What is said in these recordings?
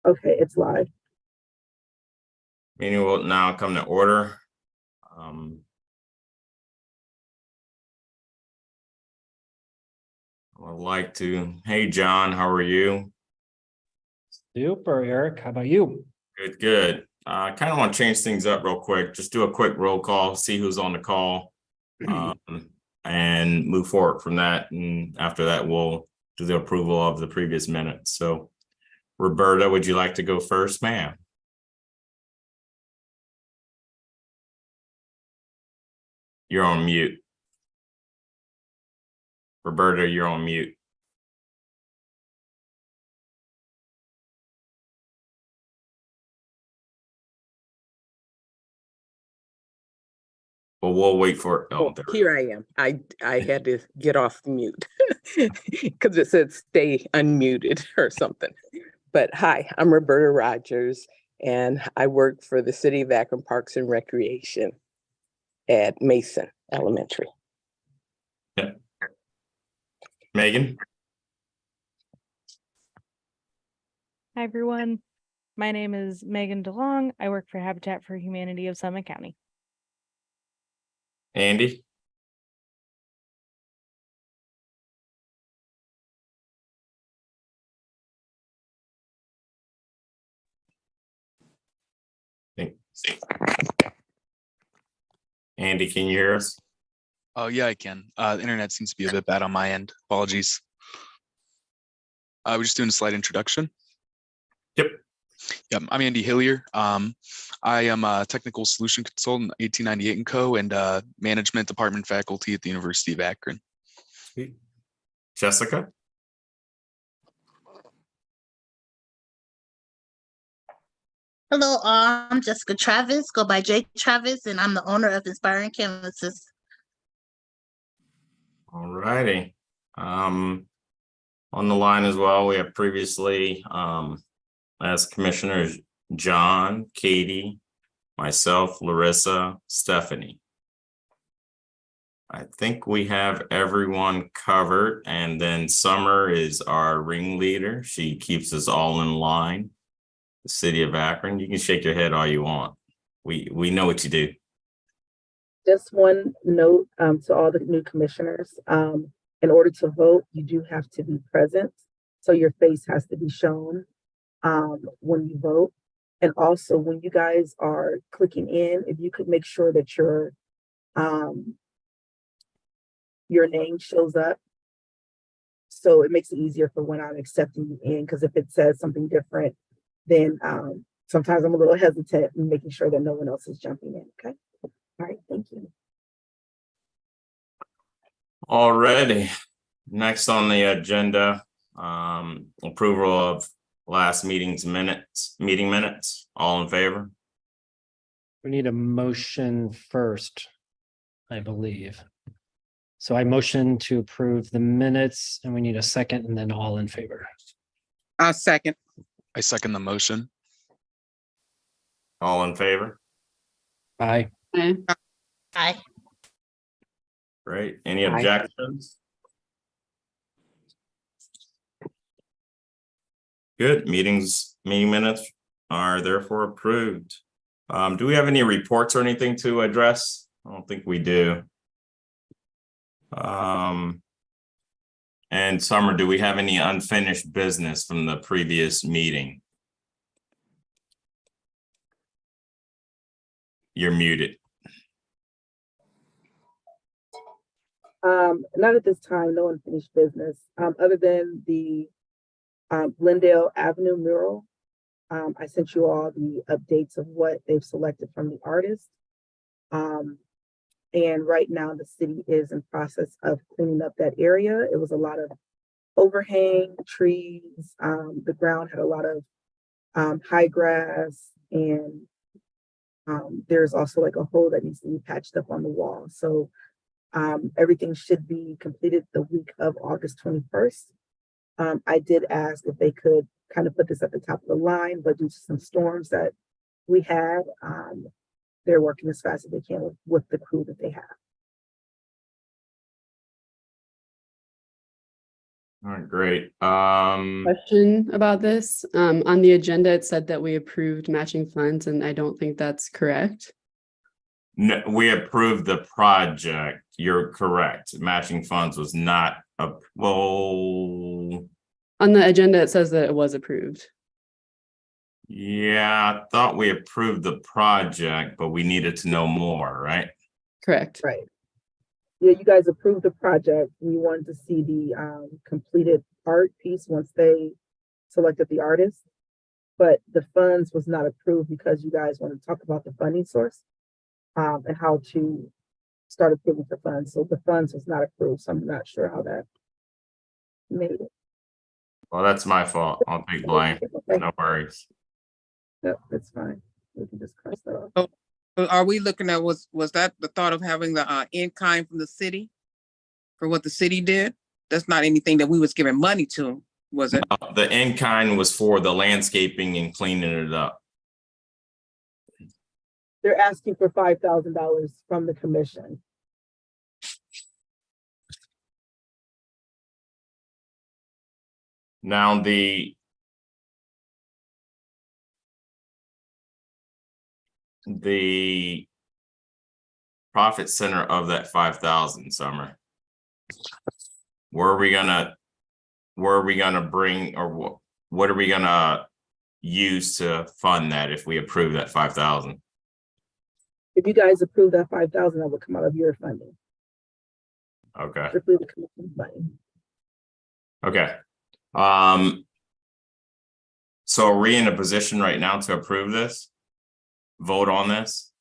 Okay, it's live. Meeting will now come to order. I would like to, hey, John, how are you? Super, Eric. How about you? Good, good. I kind of want to change things up real quick. Just do a quick roll call, see who's on the call, and move forward from that. And after that, we'll do the approval of the previous minutes. So, Roberta, would you like to go first, ma'am? You're on mute. Roberta, you're on mute. Well, we'll wait for it. Oh, here I am. I had to get off mute because it said stay unmuted or something. But hi, I'm Roberta Rogers, and I work for the City of Akron Parks and Recreation at Mason Elementary. Yeah. Megan? Hi, everyone. My name is Megan DeLong. I work for Habitat for Humanity of Summit County. Andy? Andy, can you hear us? Oh, yeah, I can. The internet seems to be a bit bad on my end. Apologies. We're just doing a slight introduction. Yep. Yep, I'm Andy Hillier. I am a technical solution consultant, 1898 & Co. and management department faculty at the University of Akron. Jessica? Hello, I'm Jessica Travis, go by J Travis, and I'm the owner of Inspiring Canvases. All righty. On the line as well, we have previously as commissioners John, Katie, myself, Larissa, Stephanie. I think we have everyone covered, and then Summer is our ringleader. She keeps us all in line. The City of Akron. You can shake your head all you want. We know what you do. Just one note to all the new commissioners. In order to vote, you do have to be present. So your face has to be shown when you vote. And also when you guys are clicking in, if you could make sure that your name shows up. So it makes it easier for when I'm accepting you in, because if it says something different, then sometimes I'm a little hesitant in making sure that no one else is jumping in, okay? All right, thank you. Alrighty. Next on the agenda, approval of last meeting minutes. All in favor? We need a motion first, I believe. So I motion to approve the minutes, and we need a second, and then all in favor. I'll second. I second the motion. All in favor? Aye. Hi. Great. Any Aye. objections? Good. Meeting minutes are therefore approved. Do we have any reports or anything to address? I don't think we do. And Summer, do we have any unfinished business from the previous meeting? You're muted. Not at this time, no unfinished business, other than the Glendale Avenue mural. I sent you all the updates of what they've selected from the artist. And right now the city is in process of cleaning up that area. It was a lot of overhang trees. The ground had a lot of high grass, and there's also like a hole that needs to be patched up on the wall. So everything should be completed the week of August 21st. I did ask if they could kind of put this at the top of the line, but due to some storms that we had, they're working as fast as they can with the crew that they have. All right, great. Question about this. On the agenda, it said that we approved matching funds, and I don't think that's correct. No, we approved the project. You're correct. Matching funds was not well. On the agenda, it says that it was approved. Yeah, I thought we approved the project, but we needed to know more, right? Correct. Right. Yeah, you guys approved the project. We wanted to see the completed art piece once they selected the artist. But the funds was not approved because you guys want to talk about the funding source and how to start approving for funds. So the funds was not approved. So I'm not sure how that made it. Well, that's my fault. I'll take blame. Okay. No worries. Yep, that's fine. We can just cross that off. Are we looking at, was that the thought of having the in-kind from the city? For what the city did? That's not anything that we was giving money to, was it? The in-kind was for the landscaping and cleaning it up. They're asking for $5,000 from the commission. Now the profit center of that 5,000, Summer. Where are we gonna bring, or what are we gonna use to fund that if we approve that 5,000? If you guys approve that 5,000, that would come out of your funding. Okay. Strictly the commission funding. Okay. So are we in a position right now to approve this? Vote on this?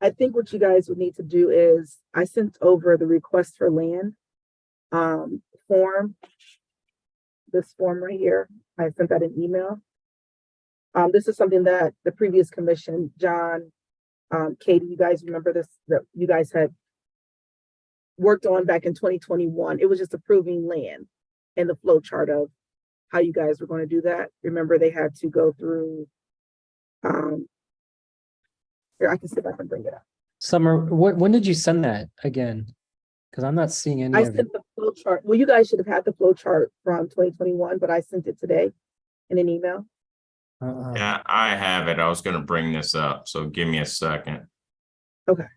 I think what you guys would need to do is, I sent over the request for land form. This form right here, I sent that in email. This is something that the previous commission, John, Katie, you guys remember this, that you guys had worked on back in 2021. It was just approving land and the flow chart of how you guys were going to do that. Remember, they had to go through, here, I can see if I can bring it up. Summer, when did you send that again? Because I'm not seeing any I of it. sent the flow chart. Well, you guys should have had the flow chart from 2021, but I sent it today in an email. Yeah, I have it. I was gonna bring this up, so give me a second. Okay.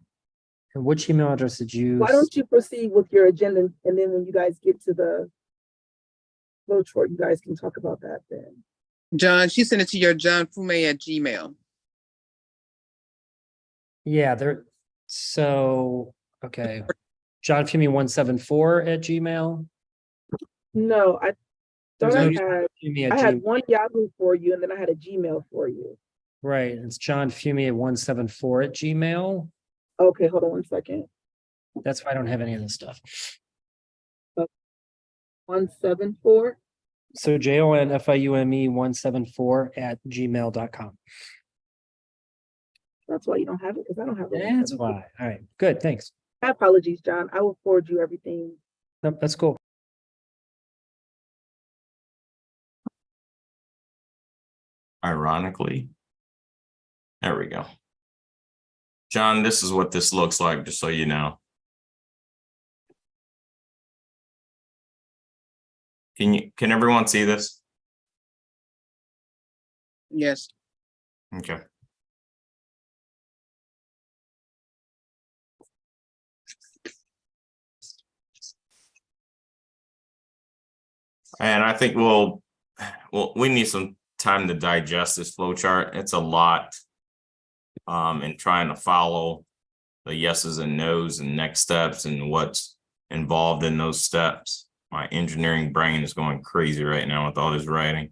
And which email address did you? Why don't you proceed with your agenda, and then when you guys get to the flow chart, you guys can talk about that then. John, she sent it to your johnfume@gmail. Yeah, there. So, okay. John Fumi 174 @gmail. No, I thought I There's no had, Fumi I at had Gmail. one Yahoo for you, and then I had a Gmail for you. Right, it's John Fumi 174 @gmail. Okay, hold on one second. That's why I don't have any of this stuff. 174. So JONFIUME 174 @gmail.com. That's why you don't have it, because I don't have it. That's why. All right, good, thanks. My apologies, John. I will forward you everything. Nope, that's cool. Ironically. There we go. John, this is what this looks like, just so you know. Can everyone see this? Yes. Okay. And I think we need some time to digest this flow chart. It's a lot. And trying to follow the yeses and nos and next steps and what's involved in those steps. My engineering brain is going crazy right now with all this writing.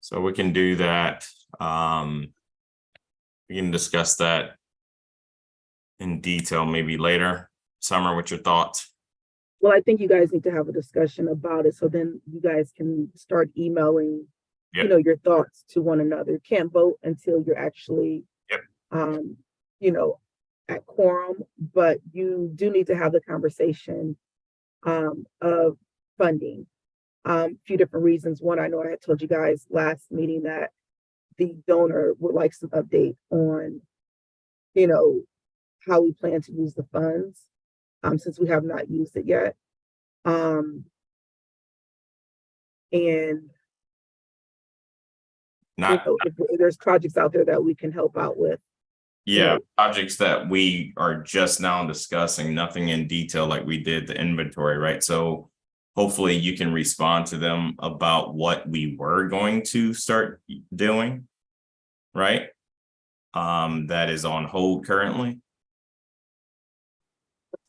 So we can do that. We can discuss that in detail maybe later. Summer, what's your thoughts? Well, I think you guys need to have a discussion about it, so then you guys can start emailing, Yep. you know, your thoughts to one another. You can't vote until you're actually, Yep. You know, at quorum, but you do need to have the conversation of funding. A few different reasons. One, I know I had told you guys last meeting that the donor would like some update on you know, how we plan to use the funds, since we have not used it yet. And Not, if there's projects out there that we can help out with. yeah, projects that we are just now discussing, nothing in detail like we did the inventory, right? So hopefully you can respond to them about what we were going to start doing, right? That is on hold currently.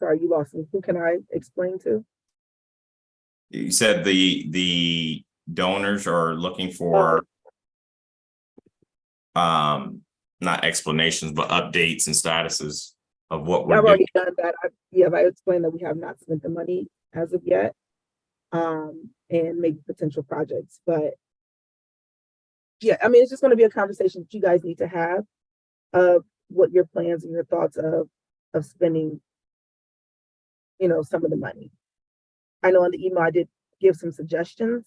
Sorry, you lost me. Who can I explain to? You said the donors are looking for not explanations, but updates and statuses of what we're I've doing. already done that. I explained that we have not spent the money as of yet, and maybe potential projects. But yeah, I mean, it's just going to be a conversation that you guys need to have of what your plans and your thoughts of spending, some of the money. I know in the email I did give some suggestions,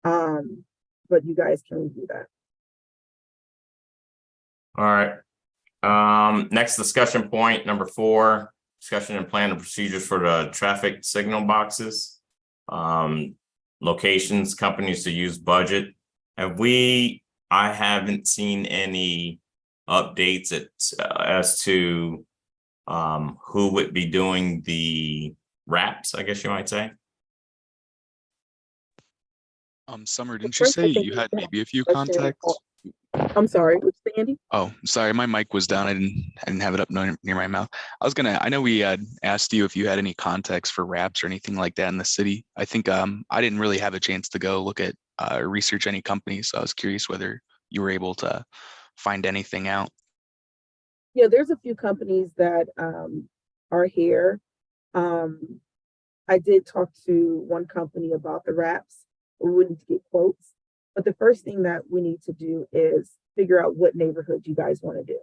but you guys can review that. All right. Next discussion point, number 4, discussion and plan and procedures for the traffic signal boxes. Locations, companies to use budget. I haven't seen any updates as to who would be doing the wraps, I guess you might say. Summer, didn't you First, I say think you we had have maybe a few question- contacts? I'm sorry, what's the Andy? Oh, sorry, my mic was down. I didn't have it up near my mouth. I know we had asked you if you had any contacts for wraps or anything like that in the city. I think I didn't really have a chance to go look at research any companies, so I was curious whether you were able to find anything out. Yeah, there's a few companies that are here. I did talk to one company about the wraps. We would need to get quotes. But the first thing that we need to do is figure out what neighborhood you guys want to do.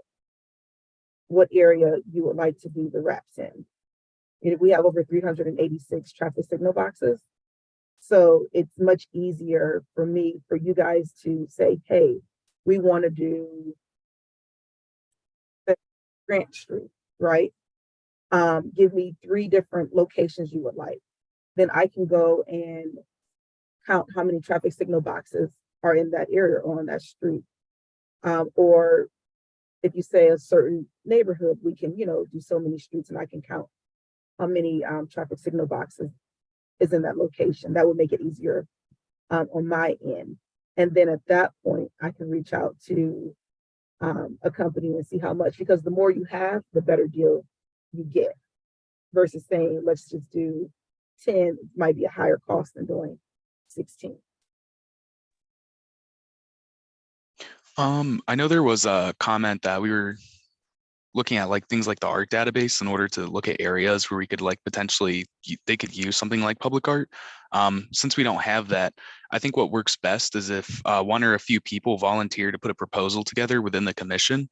What area you would like to do the wraps in. We have over 386 traffic signal boxes. So it's much easier for you guys to say, hey, we want to do Grant Street, right? Give me 3 different locations you would like. Then I can go and count how many traffic signal boxes are in that area or on that street. Or if you say a certain neighborhood, we can, do so many streets and I can count how many traffic signal boxes is in that location. That would make it easier on my end. And then at that point, I can reach out to a company and see how much, because the more you have, the better deal you get versus saying, let's just do 10, it might be a higher cost than doing 16. I know there was a comment that we were looking at like things like the art database in order to look at areas where we could like potentially they could use something like public art. Since we don't have that, I think what works best is if one or a few people volunteer to put a proposal together within the commission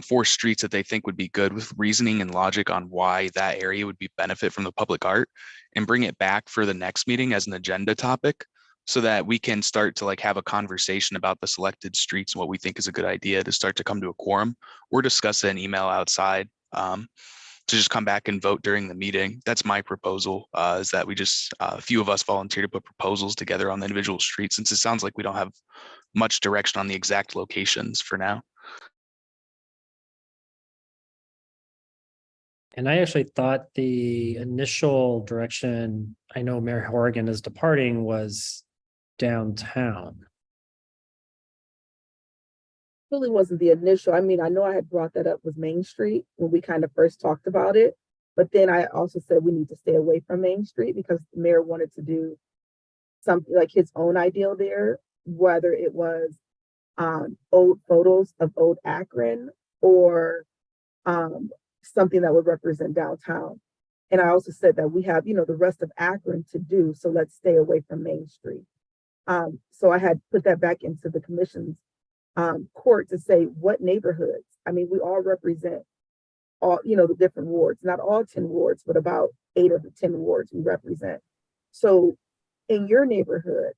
for streets that they think would be good with reasoning and logic on why that area would be benefit from the public art, and bring it back for the next meeting as an agenda topic, so that we can start to like have a conversation about the selected streets and what we think is a good idea to start to come to a quorum, or discuss an email outside to just come back and vote during the meeting. That's my proposal, is that we just, a few of us volunteer to put proposals together on the individual streets, since it sounds like we don't have much direction on the exact locations for now. And I actually thought the initial direction, I know Mayor Horrigan is departing, was downtown. Really wasn't the initial. I mean, I know I had brought that up with Main Street when we kind of first talked about it, but then I also said we need to stay away from Main Street because the mayor wanted to do something like his own ideal there, whether it was old photos of old Akron or something that would represent downtown. And I also said that we have, the rest of Akron to do, so let's stay away from Main Street. So I had put that back into the commission's court to say what neighborhoods. I mean, we all represent all, the different wards, not all 10 wards, but about 8 of the 10 wards we represent. So in your neighborhood,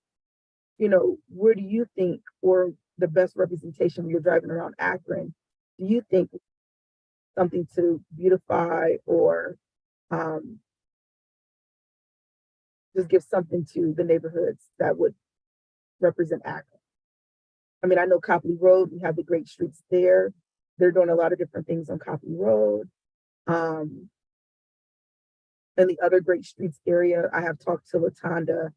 where do you think, or the best representation when you're driving around Akron, do you think something to beautify or just give something to the neighborhoods that would represent Akron. I mean, I know Copley Road, we have the great streets there. They're doing a lot of different things on Copley Road. And the other great streets area, I have talked to Latanda,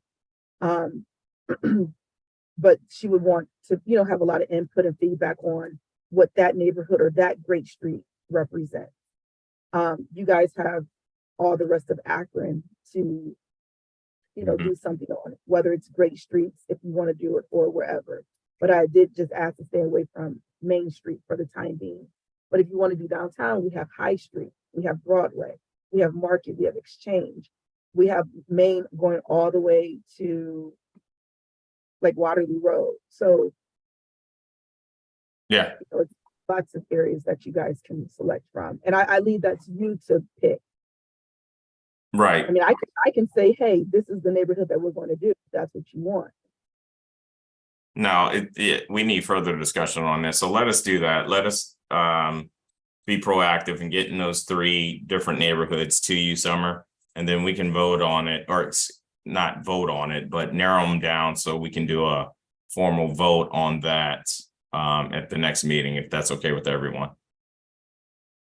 but she would want to, have a lot of input and feedback on what that neighborhood or that great street represents. You guys have all the rest of Akron to, do something on it, whether it's great streets, if you want to do it, or wherever. But I did just ask to stay away from Main Street for the time being. But if you want to do downtown, we have High Street, we have Broadway, we have Market, we have Exchange, we have Main going all the way to like Waterloo Road. So Yeah, it's lots of areas that you guys can select from. And I leave that to you to pick. right. I mean, I can say, hey, this is the neighborhood that we're going to do, if that's what you want. No, we need further discussion on this. So let us do that. Let us be proactive in getting those 3 different neighborhoods to you, Summer, and then we can vote on it, or it's not vote on it, but narrow them down so we can do a formal vote on that at the next meeting, if that's okay with everyone.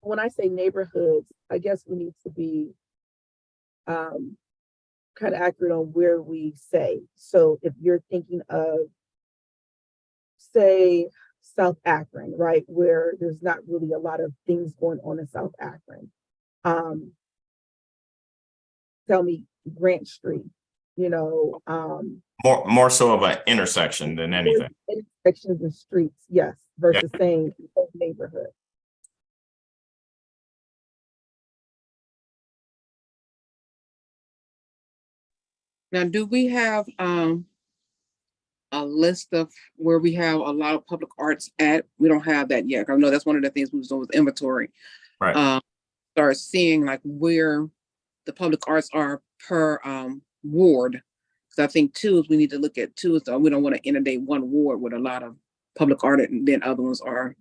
When I say neighborhoods, I guess we need to be kind of accurate on where we say. So if you're thinking of, say, South Akron, right, where there's not really a lot of things going on in South Akron. Tell me Grant Street, More so of an intersection than anything. Intersections and streets, yes, versus saying whole neighborhood. Now, do we have a list of where we have a lot of public arts at? We don't have that yet. I know that's one of the things we was doing with inventory. Right. Start seeing like where the public arts are per ward. So I think too is we need to look at too, so we don't want to inundate one ward with a lot of public art and then other ones are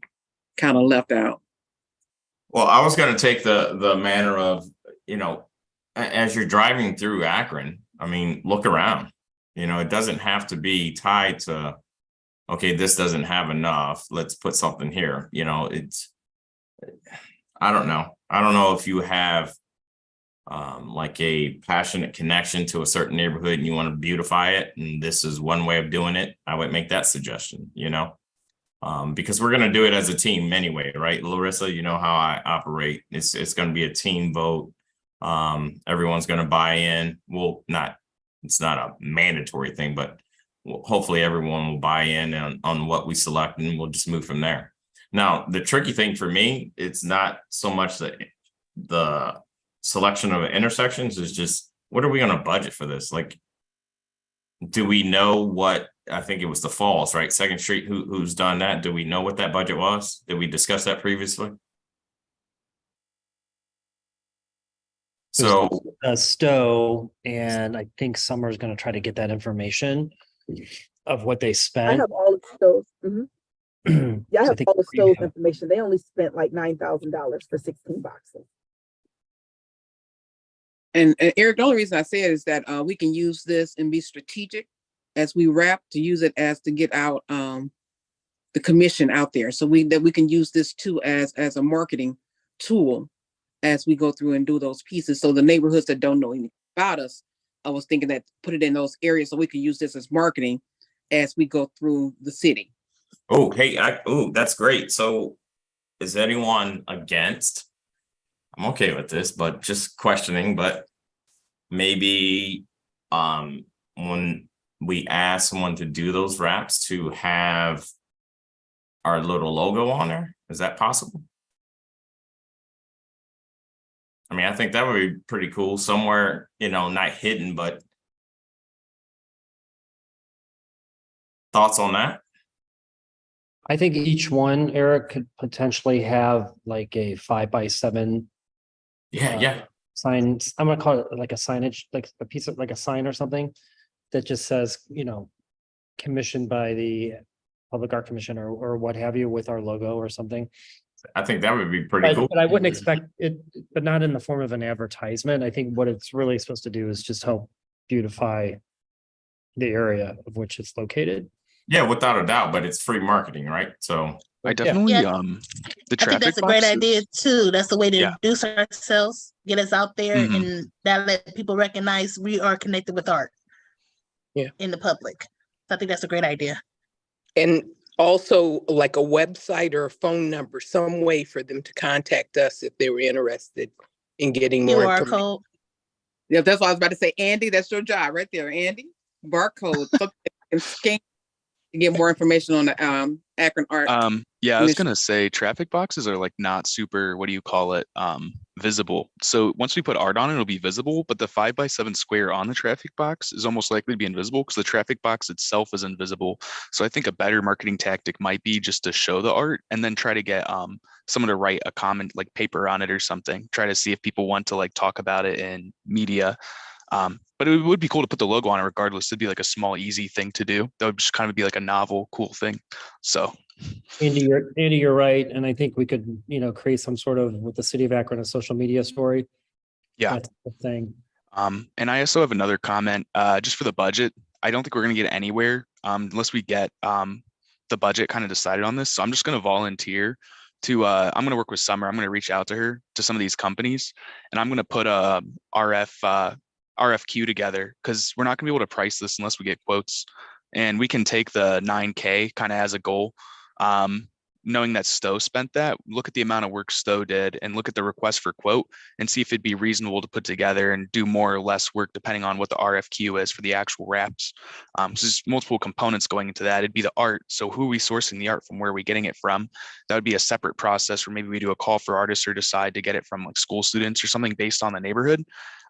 kind of left out. Well, I was going to take the manner of, as you're driving through Akron, I mean, look around. It doesn't have to be tied to, okay, this doesn't have enough, let's put something here. I don't know. I don't know if you have like a passionate connection to a certain neighborhood and you want to beautify it, and this is one way of doing it. I would make that suggestion, because we're going to do it as a team anyway, right? Larissa, you know how I operate. It's going to be a team vote. Everyone's going to buy in. It's not a mandatory thing, but hopefully everyone will buy in on what we select, and we'll just move from there. Now, the tricky thing for me, it's not so much the selection of intersections, is just, what are we going to budget for this? Like, do we know what, I think it was the Falls, right? 2nd Street, who's done that? Do we know what that budget was? Did we discuss that previously? So Stowe, and I think Summer's going to try to get that information of what they I spent. have all of those. Yeah, I So have think all of we those have- information. They only spent like $9,000 for 16 boxes. And Eric, the only reason I say it is that we can use this and be strategic as we wrap, to use it as to get out the commission out there. So we can use this too as a marketing tool as we go through and do those pieces. So the neighborhoods that don't know anything about us, I was thinking that put it in those areas so we can use this as marketing as we go through the city. Oh, hey, that's great. So is anyone against? I'm okay with this, but just questioning, but maybe when we ask someone to do those wraps, to have our little logo on there, is that possible? I mean, I think that would be pretty cool somewhere, not hidden, but thoughts on that? I think each one, Eric, could potentially have like a 5x7 Yeah. sign. I'm gonna call it like a signage, like a piece of, like a sign or something that just says, commissioned by the Public Art Commission or what have you, with our logo or something. I think that would be pretty cool. But I wouldn't expect it, but not in the form of an advertisement. I think what it's really supposed to do is just help beautify the area of which it's located. Yeah, without a doubt, but it's free marketing, right? So I definitely, Yeah. the I think traffic that's a great boxes- idea too. That's the way to Yeah. introduce ourselves, get us out there, Mhm. and that let people recognize we are connected with art. Yeah. In the public. So I think that's a great idea. And also like a website or a phone number, some way for them to contact us if they were interested in getting more QR information. code. Yeah, that's what I was about to say. Andy, that's your job right there, Andy. Barcode, something and scan to get more information on the Akron Art. Yeah, I was Commission. gonna say traffic boxes are like not super, what do you call it? Visible. So once we put art on it, it'll be visible, but the 5x7 square on the traffic box is almost likely to be invisible because the traffic box itself is invisible. So I think a better marketing tactic might be just to show the art and then try to get someone to write a comment like paper on it or something. Try to see if people want to like talk about it in media. But it would be cool to put the logo on it regardless. It'd be like a small, easy thing to do. That would just kind of be like a novel, cool thing. So Andy, you're right. And I think we could, create some sort of, with the city of Akron, a social media story. yeah. That's the thing. And I also have another comment, just for the budget. I don't think we're gonna get anywhere unless we get the budget kind of decided on this. So I'm just gonna volunteer to I'm gonna work with Summer. I'm gonna reach out to her to some of these companies and I'm gonna put a RFQ together because we're not gonna be able to price this unless we get quotes. And we can take the 9K kind of as a goal. Knowing that Stowe spent that, look at the amount of work Stowe did and look at the request for quote and see if it'd be reasonable to put together and do more or less work depending on what the RFQ is for the actual wraps. So there's multiple components going into that. It'd be the art. So who are we sourcing the art from? Where are we getting it from? That would be a separate process where maybe we do a call for artists or decide to get it from like school students or something based on the neighborhood.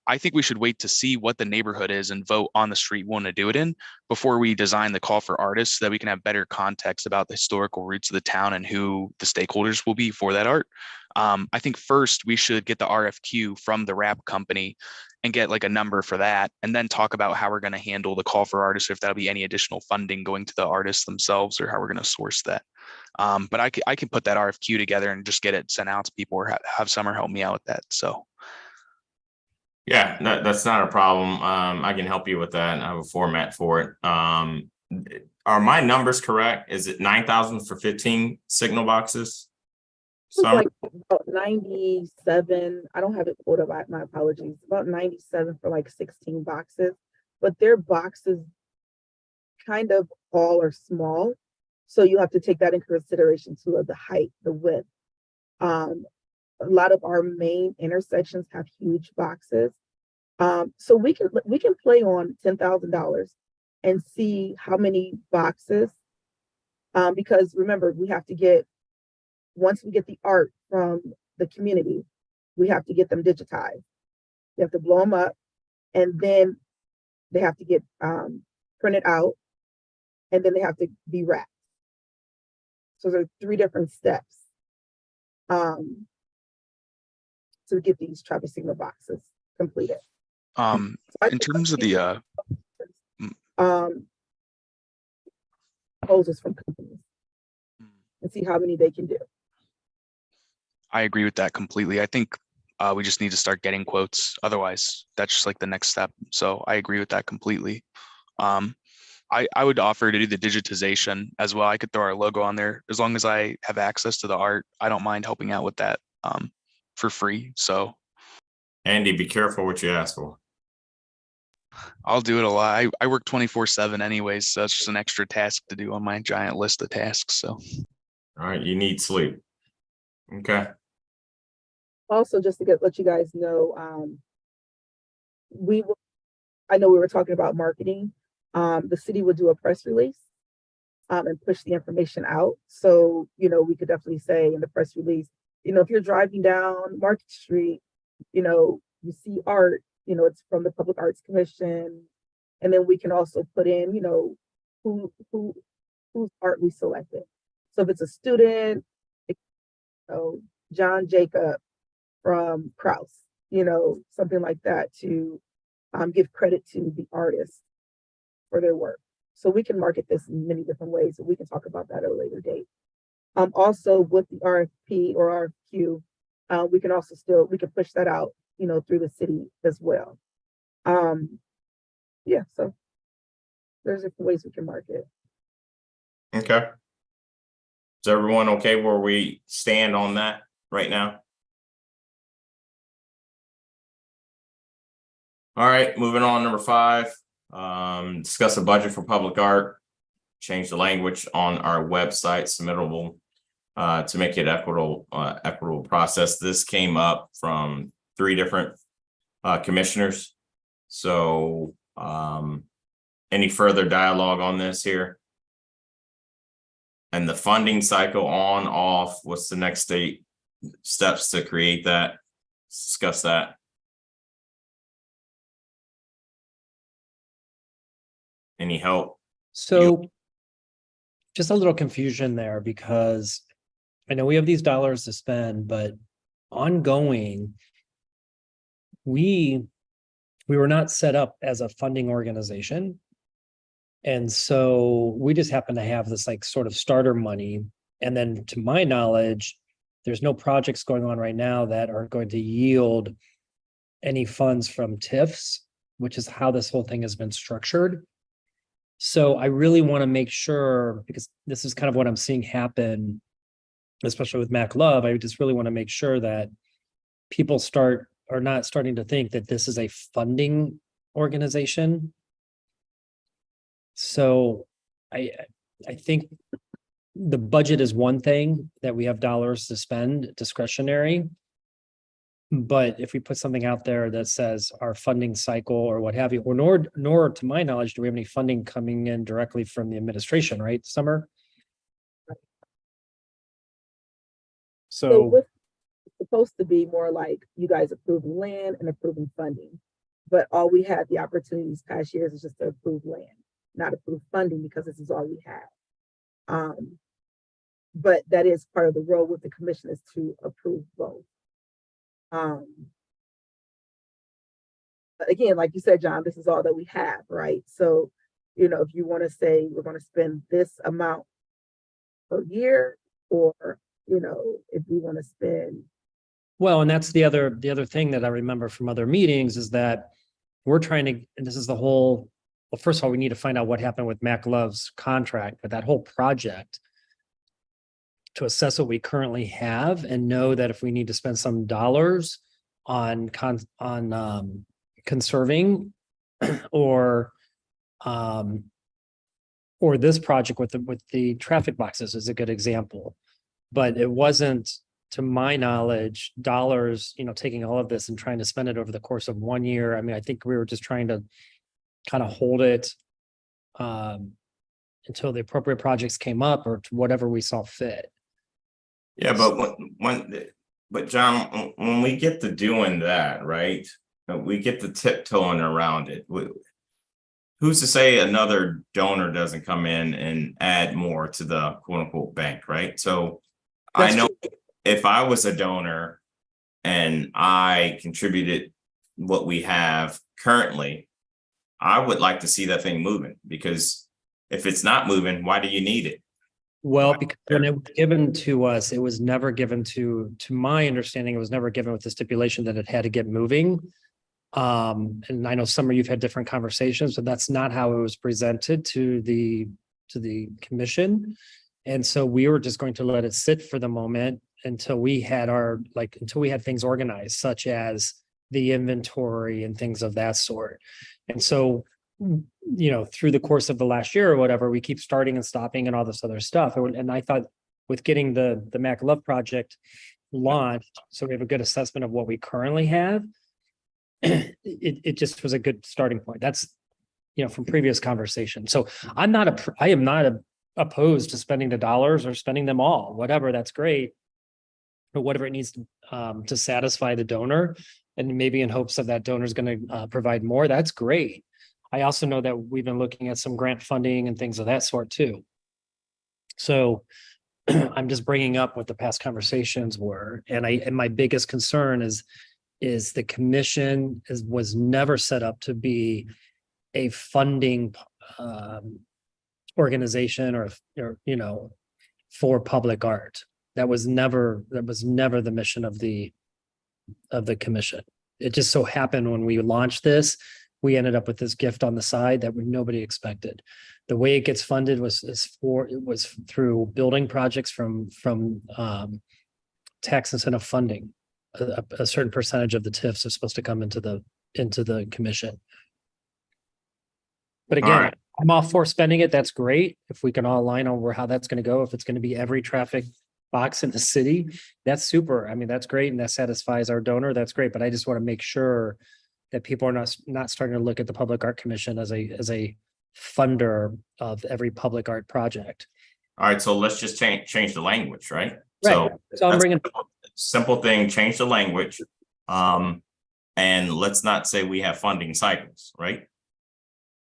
I think we should wait to see what the neighborhood is and vote on the street we want to do it in before we design the call for artists so that we can have better context about the historical roots of the town and who the stakeholders will be for that art. I think first we should get the RFQ from the wrap company and get like a number for that and then talk about how we're going to handle the call for artists, if that'll be any additional funding going to the artists themselves or how we're going to source that. But I can put that RFQ together and just get it sent out to people or have Summer help me out with that. So. yeah, that's not a problem. I can help you with that. I have a format for it. Are my numbers correct? Is it 9,000 for 15 signal boxes? It's like about 97. I don't have it quoted up. My apologies. About 97 for like 16 boxes, but their boxes kind of all are small. So you have to take that into consideration too, of the height, the width. A lot of our main intersections have huge boxes. So we can play on $10,000 and see how many boxes. Because remember, we have to get, once we get the art from the community, we have to get them digitized. We have to blow them up and then they have to get printed out and then they have to be wrapped. So there are 3 different steps to get these traffic signal boxes completed. In terms of the proposals from companies and see how many they can do. I agree with that completely. I think we just need to start getting quotes. Otherwise, that's just like the next step. So I agree with that completely. I would offer to do the digitization as well. I could throw our logo on there as long as I have access to the art. I don't mind helping out with that for free. So Andy, be careful what you ask for. I'll do it a lot. I work 24/7 anyways, so it's just an extra task to do on my giant list of tasks. So All right, you need sleep. Okay. Also, just to let you guys know, I know we were talking about marketing. The city would do a press release and push the information out. So, we could definitely say in the press release, if you're driving down Market Street, you see art, it's from the Public Arts Commission. And then we can also put in, whose art we selected. So if it's a student, John Jacob from Kraus, something like that to give credit to the artist for their work. So we can market this in many different ways, and we can talk about that at a later date. Also with the RFP or RFQ, we can also we can push that out, through the city as well. Yeah, so there's different ways we can market. Okay. Is everyone okay where we stand on that right now? All right, moving on, number 5, discuss a budget for public art. Change the language on our website submittable to make it equitable process. This came up from 3 different commissioners. So any further dialogue on this here? And the funding cycle on, off, what's the next steps to create that? Let's discuss that. Any help? So just a little confusion there because I know we have these dollars to spend, but ongoing, we were not set up as a funding organization. And so we just happen to have this like sort of starter money. And then to my knowledge, there's no projects going on right now that are going to yield any funds from TIFs, which is how this whole thing has been structured. So I really want to make sure, because this is kind of what I'm seeing happen, especially with Mac Love, I just really want to make sure that people are not starting to think that this is a funding organization. So I think the budget is one thing that we have dollars to spend discretionary. But if we put something out there that says our funding cycle or what have you, or nor to my knowledge, do we have any funding coming in directly from the administration, right, Summer? So It's supposed to be more like you guys approving land and approving funding. But all we had the opportunity these past years is just to approve land, not approve funding, because this is all we have. But that is part of the role with the commission, is to approve both. But again, like you said, John, this is all that we have, right? So, if you want to say we're going to spend this amount per year, or, if we want to spend. well, and that's the other thing that I remember from other meetings is that we're trying to, and this is the whole, well, first of all, we need to find out what happened with Mac Love's contract, but that whole project to assess what we currently have and know that if we need to spend some dollars on conserving or this project with the traffic boxes is a good example. But it wasn't, to my knowledge, dollars, taking all of this and trying to spend it over the course of 1 year. I mean, I think we were just trying to kind of hold it until the appropriate projects came up or to whatever we saw fit. Yeah, but John, when we get to doing that, right, we get to tiptoeing around it. Who's to say another donor doesn't come in and add more to the quote unquote bank, right? So I know if I was a donor and I contributed what we have currently, I would like to see that thing moving, because if it's not moving, why do you need it? Well, because when it was given to us, it was never given to my understanding, it was never given with the stipulation that it had to get moving. And I know Summer, you've had different conversations, but that's not how it was presented to the commission. And so we were just going to let it sit for the moment until we had until we had things organized, such as the inventory and things of that sort. And so, through the course of the last year or whatever, we keep starting and stopping and all this other stuff. And I thought with getting the Mac Love project launched, so we have a good assessment of what we currently have, it just was a good starting point. That's, from previous conversation. So I am not opposed to spending the dollars or spending them all, whatever, that's great. But whatever it needs to satisfy the donor, and maybe in hopes of that donor is going to provide more, that's great. I also know that we've been looking at some grant funding and things of that sort too. So I'm just bringing up what the past conversations were. And my biggest concern is the commission was never set up to be a funding organization or for public art. That was never the mission of the commission. It just so happened when we launched this, we ended up with this gift on the side that nobody expected. The way it gets funded was through building projects from tax incentive funding. A certain percentage of the TIFs are supposed to come into the commission. But All again, right. I'm all for spending it. That's great. If we can all align over how that's going to go, if it's going to be every traffic box in the city, that's super. I mean, that's great. And that satisfies our donor. That's great. But I just want to make sure that people are not starting to look at the Public Art Commission as a funder of every public art project. All right, so let's just change the language, right? Right. So I'm that's bringing, simple thing, change the language. And let's not say we have funding cycles, right?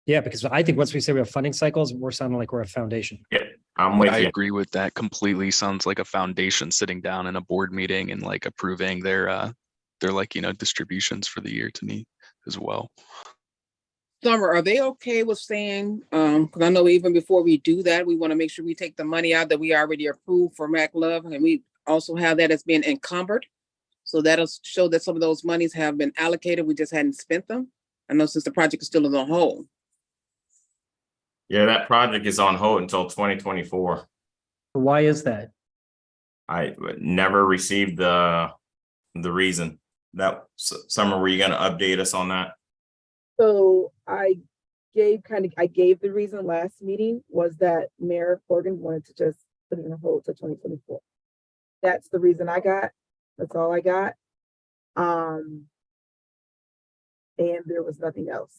yeah, because I think once we say we have funding cycles, we're sounding like we're a foundation. Yeah, I'm with I you. agree with that completely. Sounds like a foundation sitting down in a board meeting and like approving their like, distributions for the year to me as well. Summer, are they okay with saying, because I know even before we do that, we want to make sure we take the money out that we already approved for Mac Love, and we also have that as being encumbered. So that'll show that some of those monies have been allocated. We just hadn't spent them. I know since the project is still on hold. Yeah, that project is on hold until 2024. Why is that? I never received the reason. That Summer, were you going to update us on that? So I gave the reason last meeting was that Mayor Corrigan wanted to just put it on hold to 2024. That's the reason I got. That's all I got. And there was nothing else.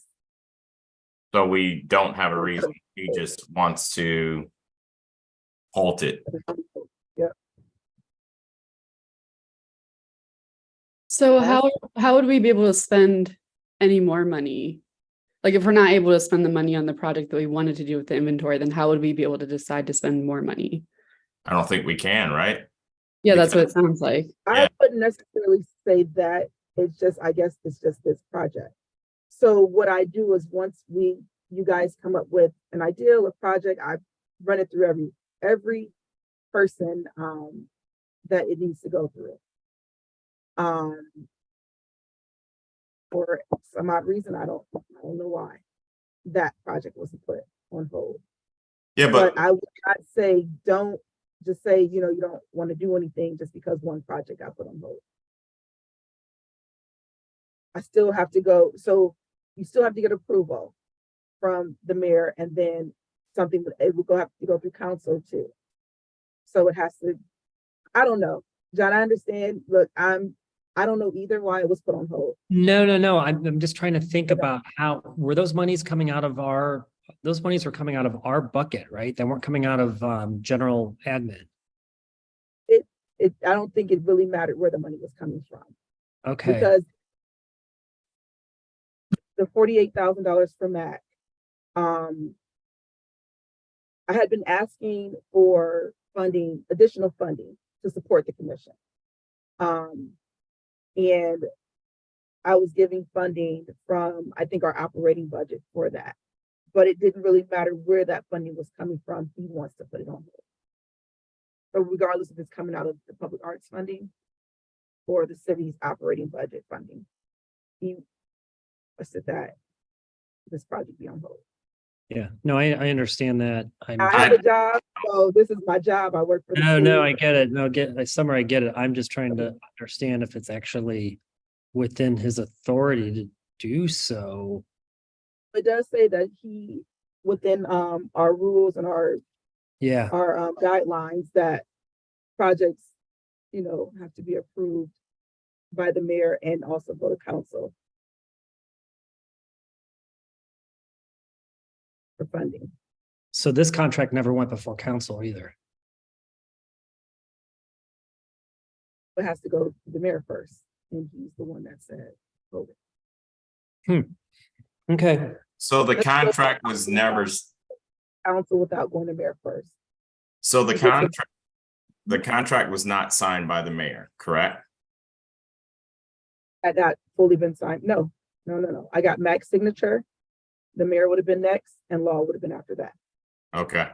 So we don't have a reason. He just wants to halt it. Yeah. So how would we be able to spend any more money? Like if we're not able to spend the money on the project that we wanted to do with the inventory, then how would we be able to decide to spend more money? I don't think we can, right? Yeah, that's what it sounds like. I wouldn't necessarily say that. It's just, I guess it's just this project. So what I do is once you guys come up with an idea or project, I run it through every person that it needs to go through. For some odd reason, I don't know why that project was put on hold. Yeah, But I would not say don't just say, you don't want to do anything just because one project got put on hold. I still have to go, so you still have to get approval from the mayor, and then it will have to go through council too. So it has to, I don't know. John, I understand. Look, I don't know either why it was put on hold. No. I'm just trying to think about how were those monies coming out of those monies were coming out of our bucket, right? They weren't coming out of general admin. I don't think it really mattered where the money was coming from. Okay. Because the $48,000 for Mac, I had been asking for additional funding to support the commission. And I was giving funding from, I think, our operating budget for that. But it didn't really matter where that funding was coming from. He wants to put it on hold. So regardless if it's coming out of the public arts funding or the city's operating budget funding, he said that this project be on hold. Yeah, no, I understand that. I have a job, so this is my job. I work for the city. No, I get it. Summer, I get it. I'm just trying to understand if it's actually within his authority to do so. It does say that he, within our rules and our guidelines, that projects, have to be approved by the mayor and also go to council for funding. So this contract never went before council either. It has to go to the mayor first, and he's the one that said, hold it. Okay. So the contract was never. Council without going to mayor first. So the contract was not signed by the mayor, correct? Had not fully been signed. No. I got Mac's signature. The mayor would have been next, and law would have been after that. Okay.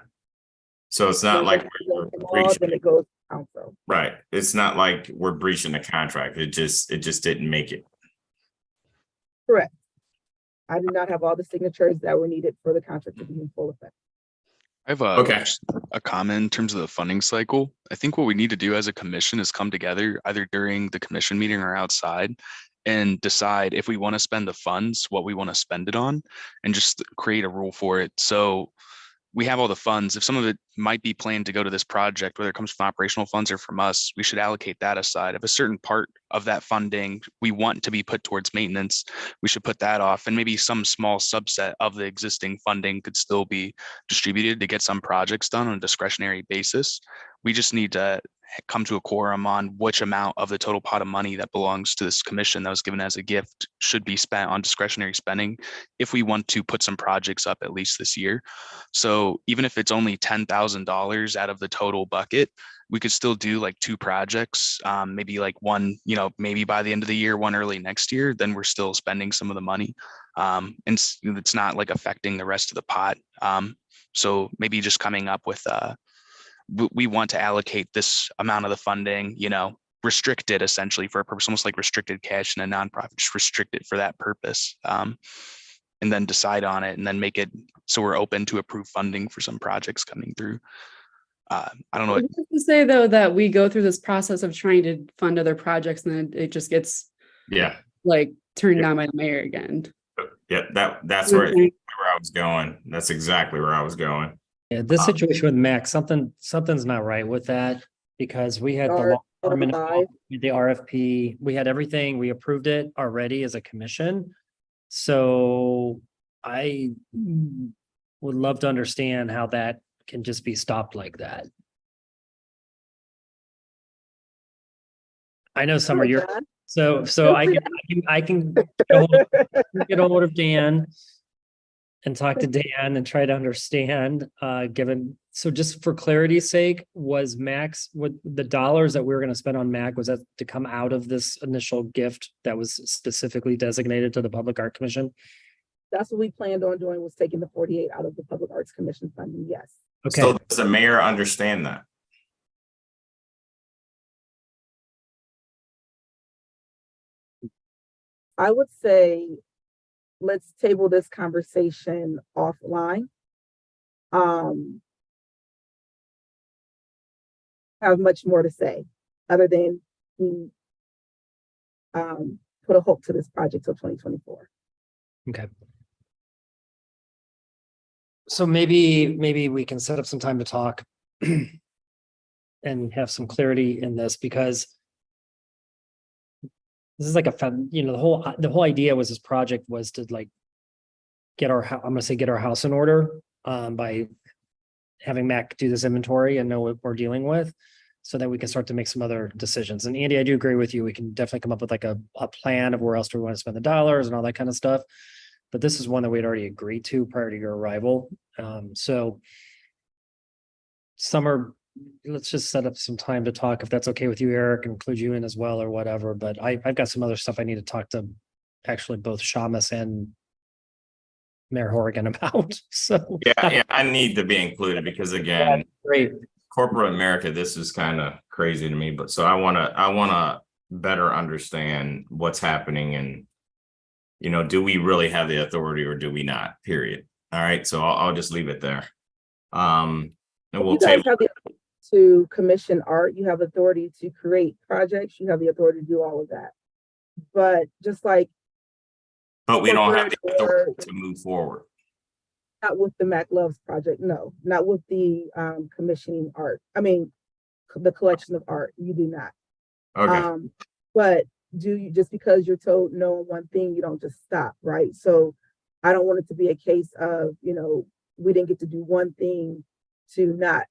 So it's not like we're we're law, breaching, then it goes to council. right. It's not like we're breaching the contract. It just didn't make it. Correct. I do not have all the signatures that were needed for the contract to be in full effect. I have Okay. a comment in terms of the funding cycle. I think what we need to do as a commission is come together either during the commission meeting or outside and decide if we want to spend the funds, what we want to spend it on, and just create a rule for it. So we have all the funds. If some of it might be planned to go to this project, whether it comes from operational funds or from us, we should allocate that aside. If a certain part of that funding we want to be put towards maintenance, we should put that off. And maybe some small subset of the existing funding could still be distributed to get some projects done on a discretionary basis. We just need to come to a quorum on which amount of the total pot of money that belongs to this commission that was given as a gift should be spent on discretionary spending if we want to put some projects up at least this year. So even if it's only $10,000 out of the total bucket, we could still do like 2 projects, maybe like one, maybe by the end of the year, one early next year, then we're still spending some of the money. And it's not like affecting the rest of the pot. So maybe just coming up with we want to allocate this amount of the funding, restricted essentially for a purpose, almost like restricted cash in a nonprofit, just restrict it for that purpose. And then decide on it and then make it so we're open to approve funding for some projects coming through. I don't know. Who's to say though that we go through this process of trying to fund other projects and then it just gets like turned down by the mayor again? Yeah, that's where I was going. That's exactly where I was going. Yeah, this situation with Max, something's not right with that because we had the RFP, we had everything, we approved it already as a commission. So I would love to understand how that can just be stopped like that. I know Summer, you're so I can get a hold of Dan and talk to Dan and try to understand, so just for clarity's sake, was Max, with the dollars that we were going to spend on Mac, was that to come out of this initial gift that was specifically designated to the Public Art Commission? That's what we planned on doing, was taking the 48 out of the Public Arts Commission funding, yes. Okay. So does the mayor understand that? I would say, let's table this conversation offline. Have much more to say other than put a hope to this project till 2024. Okay. So maybe we can set up some time to talk and have some clarity in this, because this is like the whole idea was this project was to like get our house in order by having Mac do this inventory and know what we're dealing with, so that we can start to make some other decisions. And Andy, I do agree with you. We can definitely come up with like a plan of where else do we want to spend the dollars and all that kind of stuff. But this is one that we'd already agreed to prior to your arrival. So Summer, let's just set up some time to talk, if that's okay with you, Eric, include you in as well or whatever. But I've got some other stuff I need to talk to actually both Shamus and Mayor Horrigan about. So yeah, I need to be included because again, great. Corporate America, this is kind of crazy to me, but so I want to better understand what's happening and, do we really have the authority or do we not, period. All right. So I'll just leave it there. And we'll have the authority to commission art. You have authority to create projects. You have the authority to do all of that. But just like, but we don't have the authority to move forward. Not with the Mac Loves project. No, not with the commissioning art. I mean, the collection of art. You do not. Okay. But do you, just because you're told no on one thing, you don't just stop, right? So I don't want it to be a case of, we didn't get to do one thing to not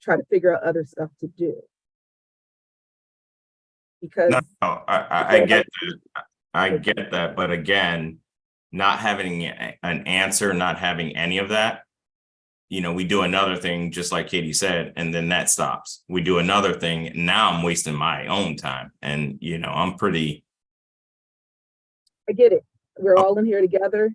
try to figure out other stuff to do. Because no, I get that. I get that. But again, not having an answer, not having any of that, we do another thing, just like Katie said, and then that stops. We do another thing. Now I'm wasting my own time. And, I'm pretty. I get it. We're all in here together.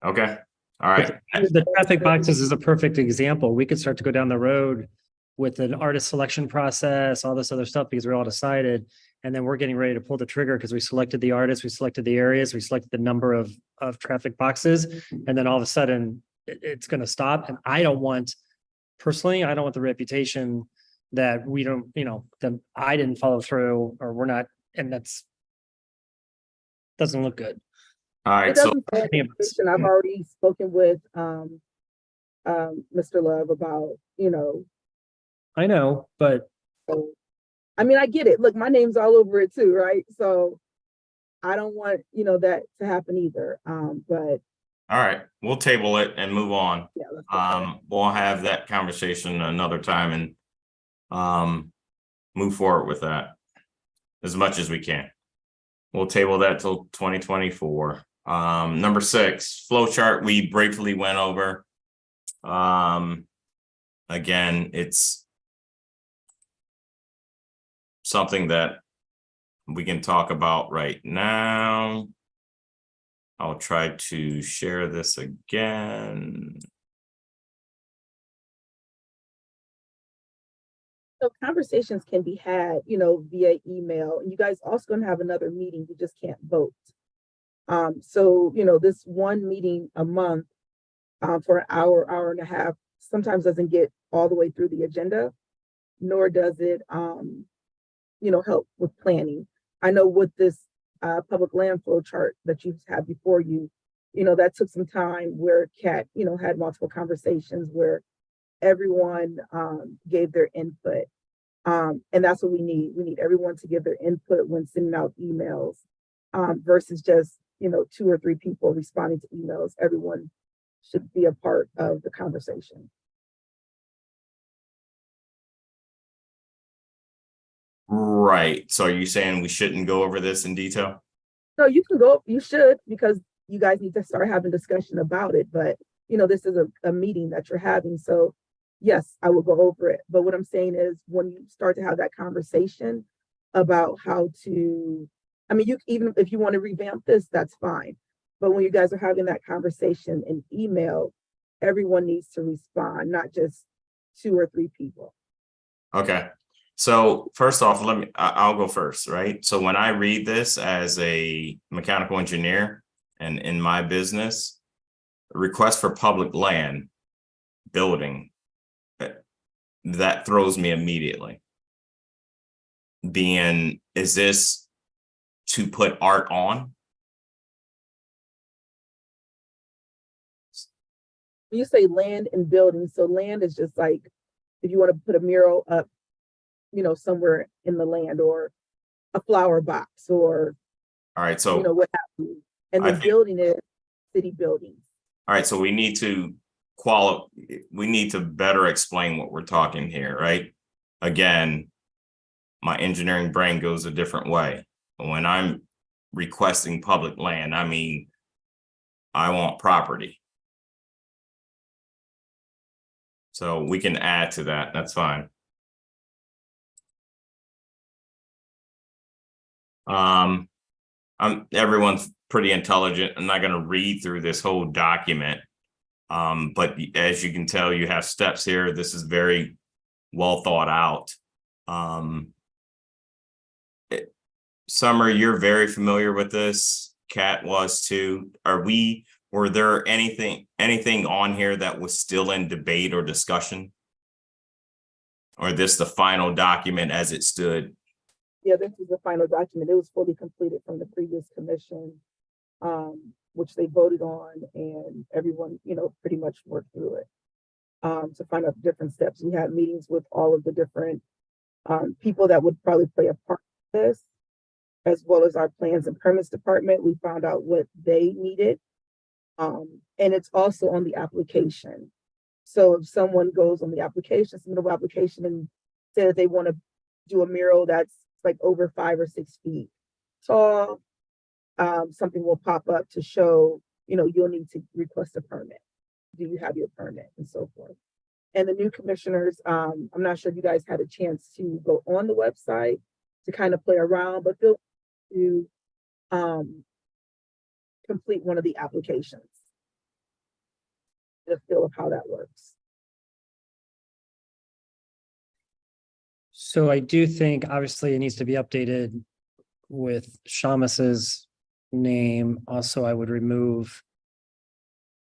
Okay. All right. The traffic boxes is a perfect example. We could start to go down the road with an artist selection process, all this other stuff, because we're all decided. And then we're getting ready to pull the trigger because we selected the artists, we selected the areas, we selected the number of traffic boxes. And then all of a sudden it's going to stop. And I don't want the reputation that we don't, that I didn't follow through or we're not, and doesn't look good. All It right. So doesn't say information. I've already spoken with Mr. Love about, I know, but so, I mean, I get it. Look, my name's all over it too, right? So I don't want, that to happen either. But all right, we'll table it and move on. yeah, let's go for it. We'll have that conversation another time and move forward with that as much as we can. We'll table that till 2024. Number 6, flow chart we briefly went over. Again, it's something that we can talk about right now. I'll try to share this again. So conversations can be had, via email. And you guys also going to have another meeting. You just can't vote. So, this one meeting a month for an hour and a half sometimes doesn't get all the way through the agenda, nor does it, help with planning. I know with this public land flow chart that you have before you, that took some time where Kat, had multiple conversations where everyone gave their input. And that's what we need. We need everyone to give their input when sending out emails versus just, 2 or 3 people responding to emails. Everyone should be a part of the conversation. Right. So are you saying we shouldn't go over this in detail? No, you should, because you guys need to start having discussion about it. But, this is a meeting that you're having. So yes, I will go over it. But what I'm saying is when you start to have that conversation about how to, even if you want to revamp this, that's fine. But when you guys are having that conversation in email, everyone needs to respond, not just 2 or 3 people. Okay. So first off, I'll go first, right? So when I read this as a mechanical engineer and in my business, request for public land building, that throws me immediately. Is this to put art on? You say land and building. So land is just like, if you want to put a mural up, somewhere in the land, or a flower box, or, All right. So, what have you. And the building is city buildings. All right. So we need to better explain what we're talking here, right? Again, my engineering brain goes a different way. When I'm requesting public land, I want property. So we can add to that. That's fine. Everyone's pretty intelligent. I'm not going to read through this whole document. But as you can tell, you have steps here. This is very well thought out. Summer, you're very familiar with this. Kat was too. Were there anything on here that was still in debate or discussion? Or this the final document as it stood? Yeah, this is the final document. It was fully completed from the previous commission, which they voted on, and everyone, pretty much worked through it to find out different steps. We had meetings with all of the different people that would probably play a part in this, as well as our plans and permits department. We found out what they needed. And it's also on the application. So if someone goes on the application, submittable application, and says they want to do a mural that's like over 5 or 6 feet tall, something will pop up to show, you'll need to request a permit. Do you have your permit, and so forth. And the new commissioners, I'm not sure if you guys had a chance to go on the website to kind of play around, but feel free to complete one of the applications. the feel of how that works. So I do think obviously it needs to be updated with Shamus's name. Also, I would remove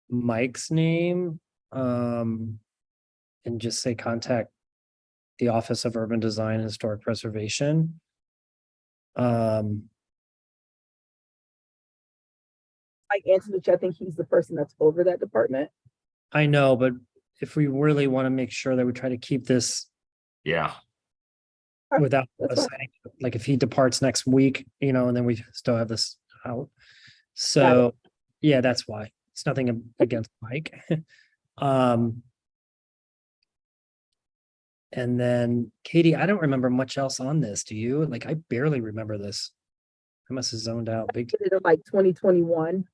Mike's name, and just say contact the Office of Urban Design and Historic Preservation. Like Antonucci, I think he's the person that's over that department. I know, but if we really want to make sure that we try to keep this Yeah, without That's fine. assigning, like if he departs next week, and then we still have this out. Got So, yeah, that's why. It's nothing against Mike. And then Katie, I don't remember much else on this. Do you? Like, I barely remember this. I must have zoned out big. Did it in like 2021.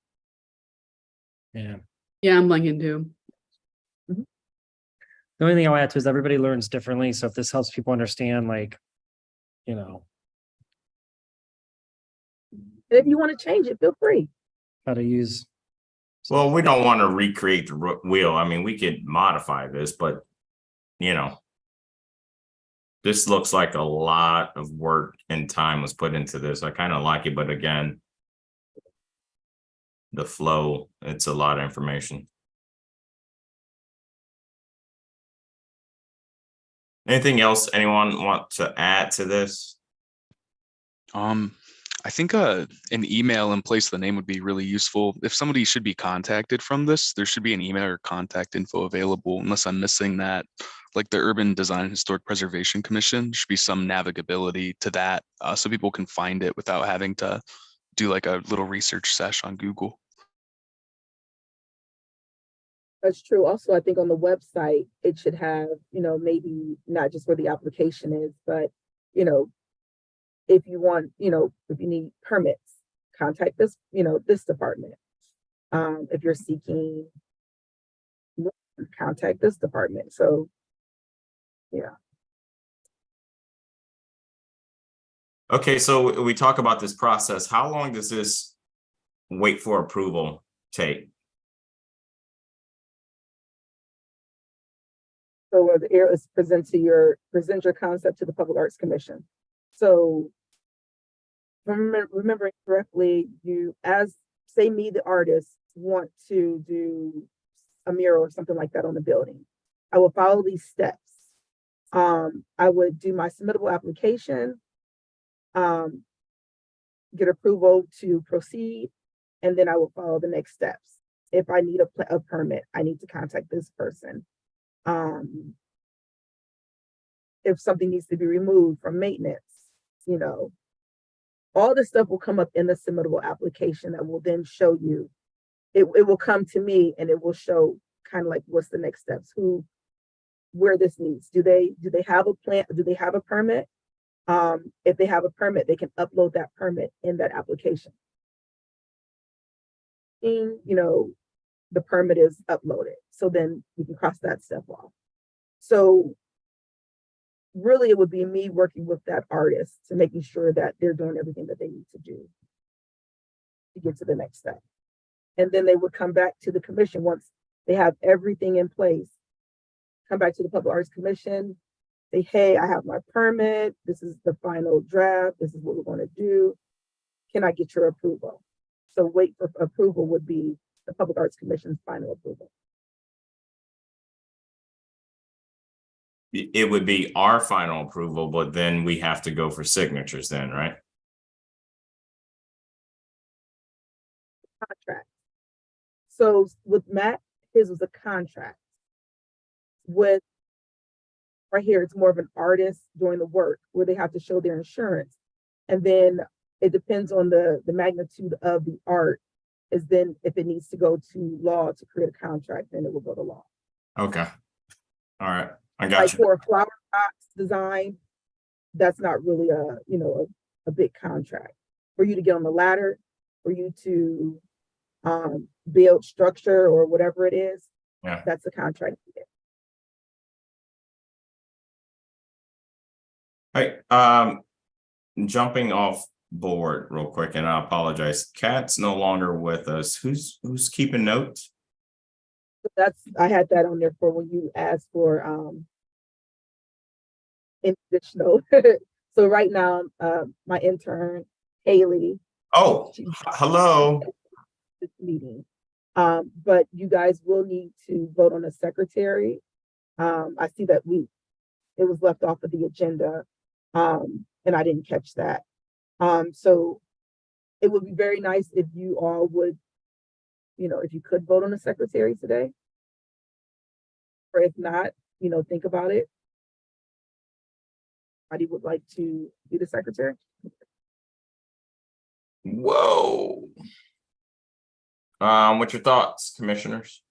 Yeah. Yeah, I'm blanking too. The only thing I'll add to is everybody learns differently. So if this helps people understand, like, And if you want to change it, feel free. how to use. well, we don't want to recreate the wheel. I mean, we could modify this, but this looks like a lot of work and time was put into this. I kind of like it, but again, the flow, it's a lot of information. Anything else anyone want to add to this? I think an email in place of the name would be really useful. If somebody should be contacted from this, there should be an email or contact info available, unless I'm missing that. Like the Urban Design and Historic Preservation Commission, should be some navigability to that, so people can find it without having to do like a little research sesh on Google. That's true. Also, I think on the website, it should have, maybe not just where the application is, but, if you want, if you need permits, contact this, this department. If you're seeking, contact this department. So, yeah. Okay, so we talk about this process. How long does this wait for approval take? So where the air is present your concept to the Public Arts Commission. So remembering correctly, you, as say me, the artist, want to do a mural or something like that on the building. I will follow these steps. I would do my submittable application, get approval to proceed, and then I will follow the next steps. If I need a permit, I need to contact this person. If something needs to be removed from maintenance, all this stuff will come up in the submittable application that will then show you, it will come to me and it will show kind of like what's the next steps, where this needs. Do they have a plan? Do they have a permit? If they have a permit, they can upload that permit in that application. The permit is uploaded. So then you can cross that step off. So really it would be me working with that artist to making sure that they're doing everything that they need to do to get to the next step. And then they would come back to the commission once they have everything in place, come back to the Public Arts Commission, say, hey, I have my permit. This is the final draft. This is what we're going to do. Can I get your approval? So wait for approval would be the Public Arts Commission's final approval. It would be our final approval, but then we have to go for signatures then, right? Contract. So with Matt, his was a contract. With right here, it's more of an artist doing the work where they have to show their insurance. And then it depends on the magnitude of the art, is then if it needs to go to law to create a contract, then it will go to law. Okay. All right. I got Like you. for a flower box design, that's not really a big contract. For you to get on the ladder, for you to build structure or whatever it is, Yeah. that's a contract. Hey, jumping off board real quick, and I apologize. Kat's no longer with us. Who's keeping notes? I had that on there for when you asked for additional. So right now, my intern, Haley, Oh, she's hello. this meeting. But you guys will need to vote on a secretary. I see that it was left off of the agenda, and I didn't catch that. So it would be very nice if you all would, if you could vote on a secretary today. Or if not, think about it. Anybody would like to be the secretary? Whoa. What's your thoughts, commissioners?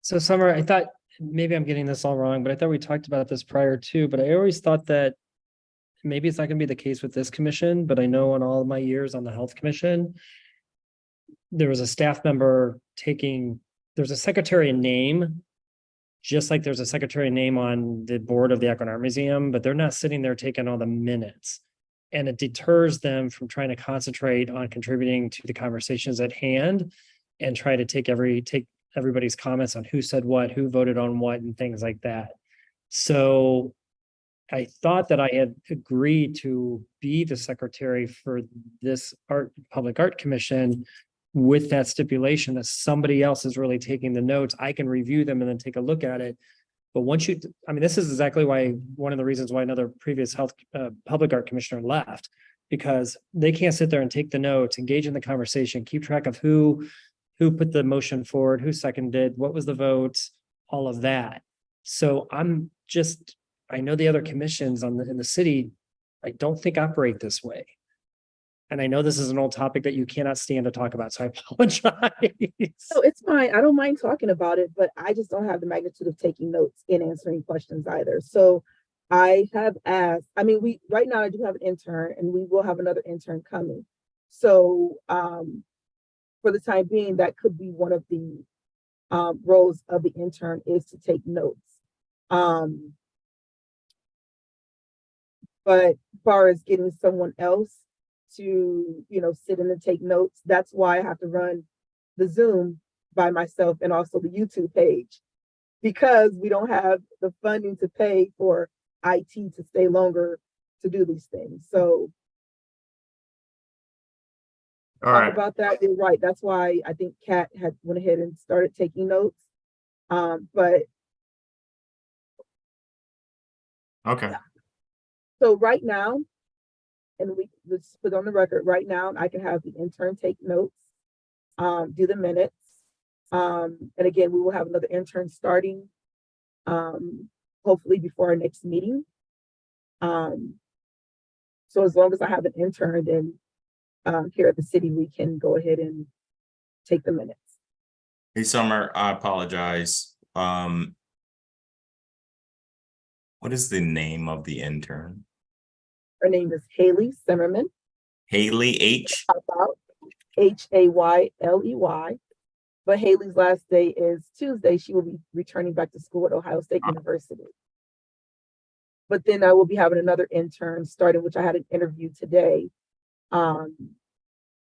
So Summer, I thought, maybe I'm getting this all wrong, but I thought we talked about this prior too, but I always thought that maybe it's not gonna be the case with this commission, but I know in all of my years on the health commission, there was a staff member there's a secretary in name, just like there's a secretary in name on the board of the Akron Art Museum, but they're not sitting there taking all the minutes. And it deters them from trying to concentrate on contributing to the conversations at hand and try to take everybody's comments on who said what, who voted on what, and things like that. So I thought that I had agreed to be the secretary for this public art commission with that stipulation that somebody else is really taking the notes. I can review them and then take a look at it. But this is exactly why, one of the reasons why another previous public art commissioner left, because they can't sit there and take the notes, engage in the conversation, keep track of who put the motion forward, who seconded, what was the vote, all of that. So I know the other commissions in the city, I don't think operate this way. And I know this is an old topic that you cannot stand to talk about, so I apologize. So it's fine. I don't mind talking about it, but I just don't have the magnitude of taking notes and answering questions either. So I have asked, right now I do have an intern and we will have another intern coming. So for the time being, that could be one of the roles of the intern is to take notes. But as far as getting someone else to, sit in and take notes, that's why I have to run the Zoom by myself and also the YouTube page, because we don't have the funding to pay for IT to stay longer to do these things. So All talk right. about that. You're right. That's why I think Kat had went ahead and started taking notes. But Okay. so right now, and let's put on the record, right now, I can have the intern take notes, do the minutes. And again, we will have another intern starting, hopefully before our next meeting. So as long as I have an intern, then here at the city, we can go ahead and take the minutes. Hey, Summer, I apologize. What is the name of the intern? Her name is Haley Zimmerman. Haley H. Hayley. But Haley's last day is Tuesday. She will be returning back to school at Ohio State University. But then I will be having another intern starting, which I had an interview today.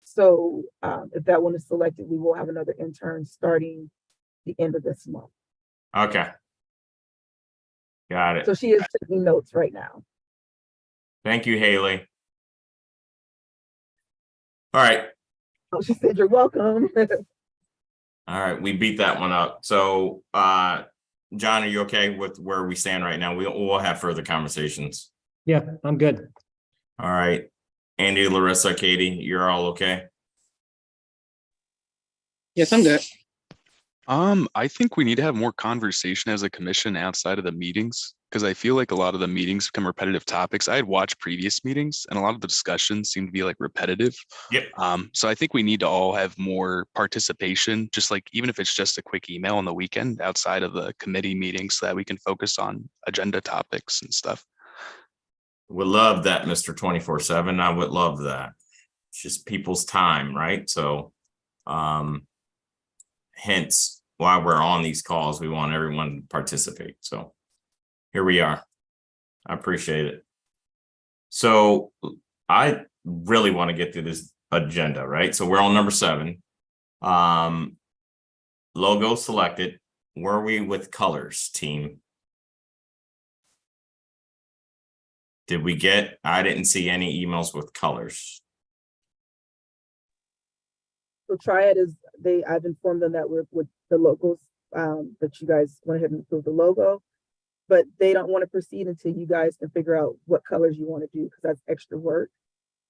So if that one is selected, we will have another intern starting the end of this month. Okay. Got it. So she is taking notes right now. Thank you, Haley. All right. Oh, she said you're welcome. All right. We beat that one up. So, John, are you okay with where we stand right now? We'll have further conversations. Yeah, I'm good. All right. Andy, Larissa, Katie, you're all okay? Yes, I'm good. I think we need to have more conversation as a commission outside of the meetings, because I feel like a lot of the meetings become repetitive topics. I had watched previous meetings and a lot of the discussions seem to be like repetitive. Yep. So I think we need to all have more participation, just like even if it's just a quick email on the weekend outside of the committee meetings, so that we can focus on agenda topics and stuff. Would love that, Mr. 24/7. I would love that. It's just people's time, right? So, hence why we're on these calls. We want everyone to participate. So here we are. I appreciate it. So I really want to get through this agenda, right? So we're on number 7. logo selected. Where are we with colors, team? Did we get, I didn't see any emails with colors. So Triad is, I've informed them that we're with the logos, that you guys went ahead and approved the logo, but they don't want to proceed until you guys can figure out what colors you want to do, because that's extra work,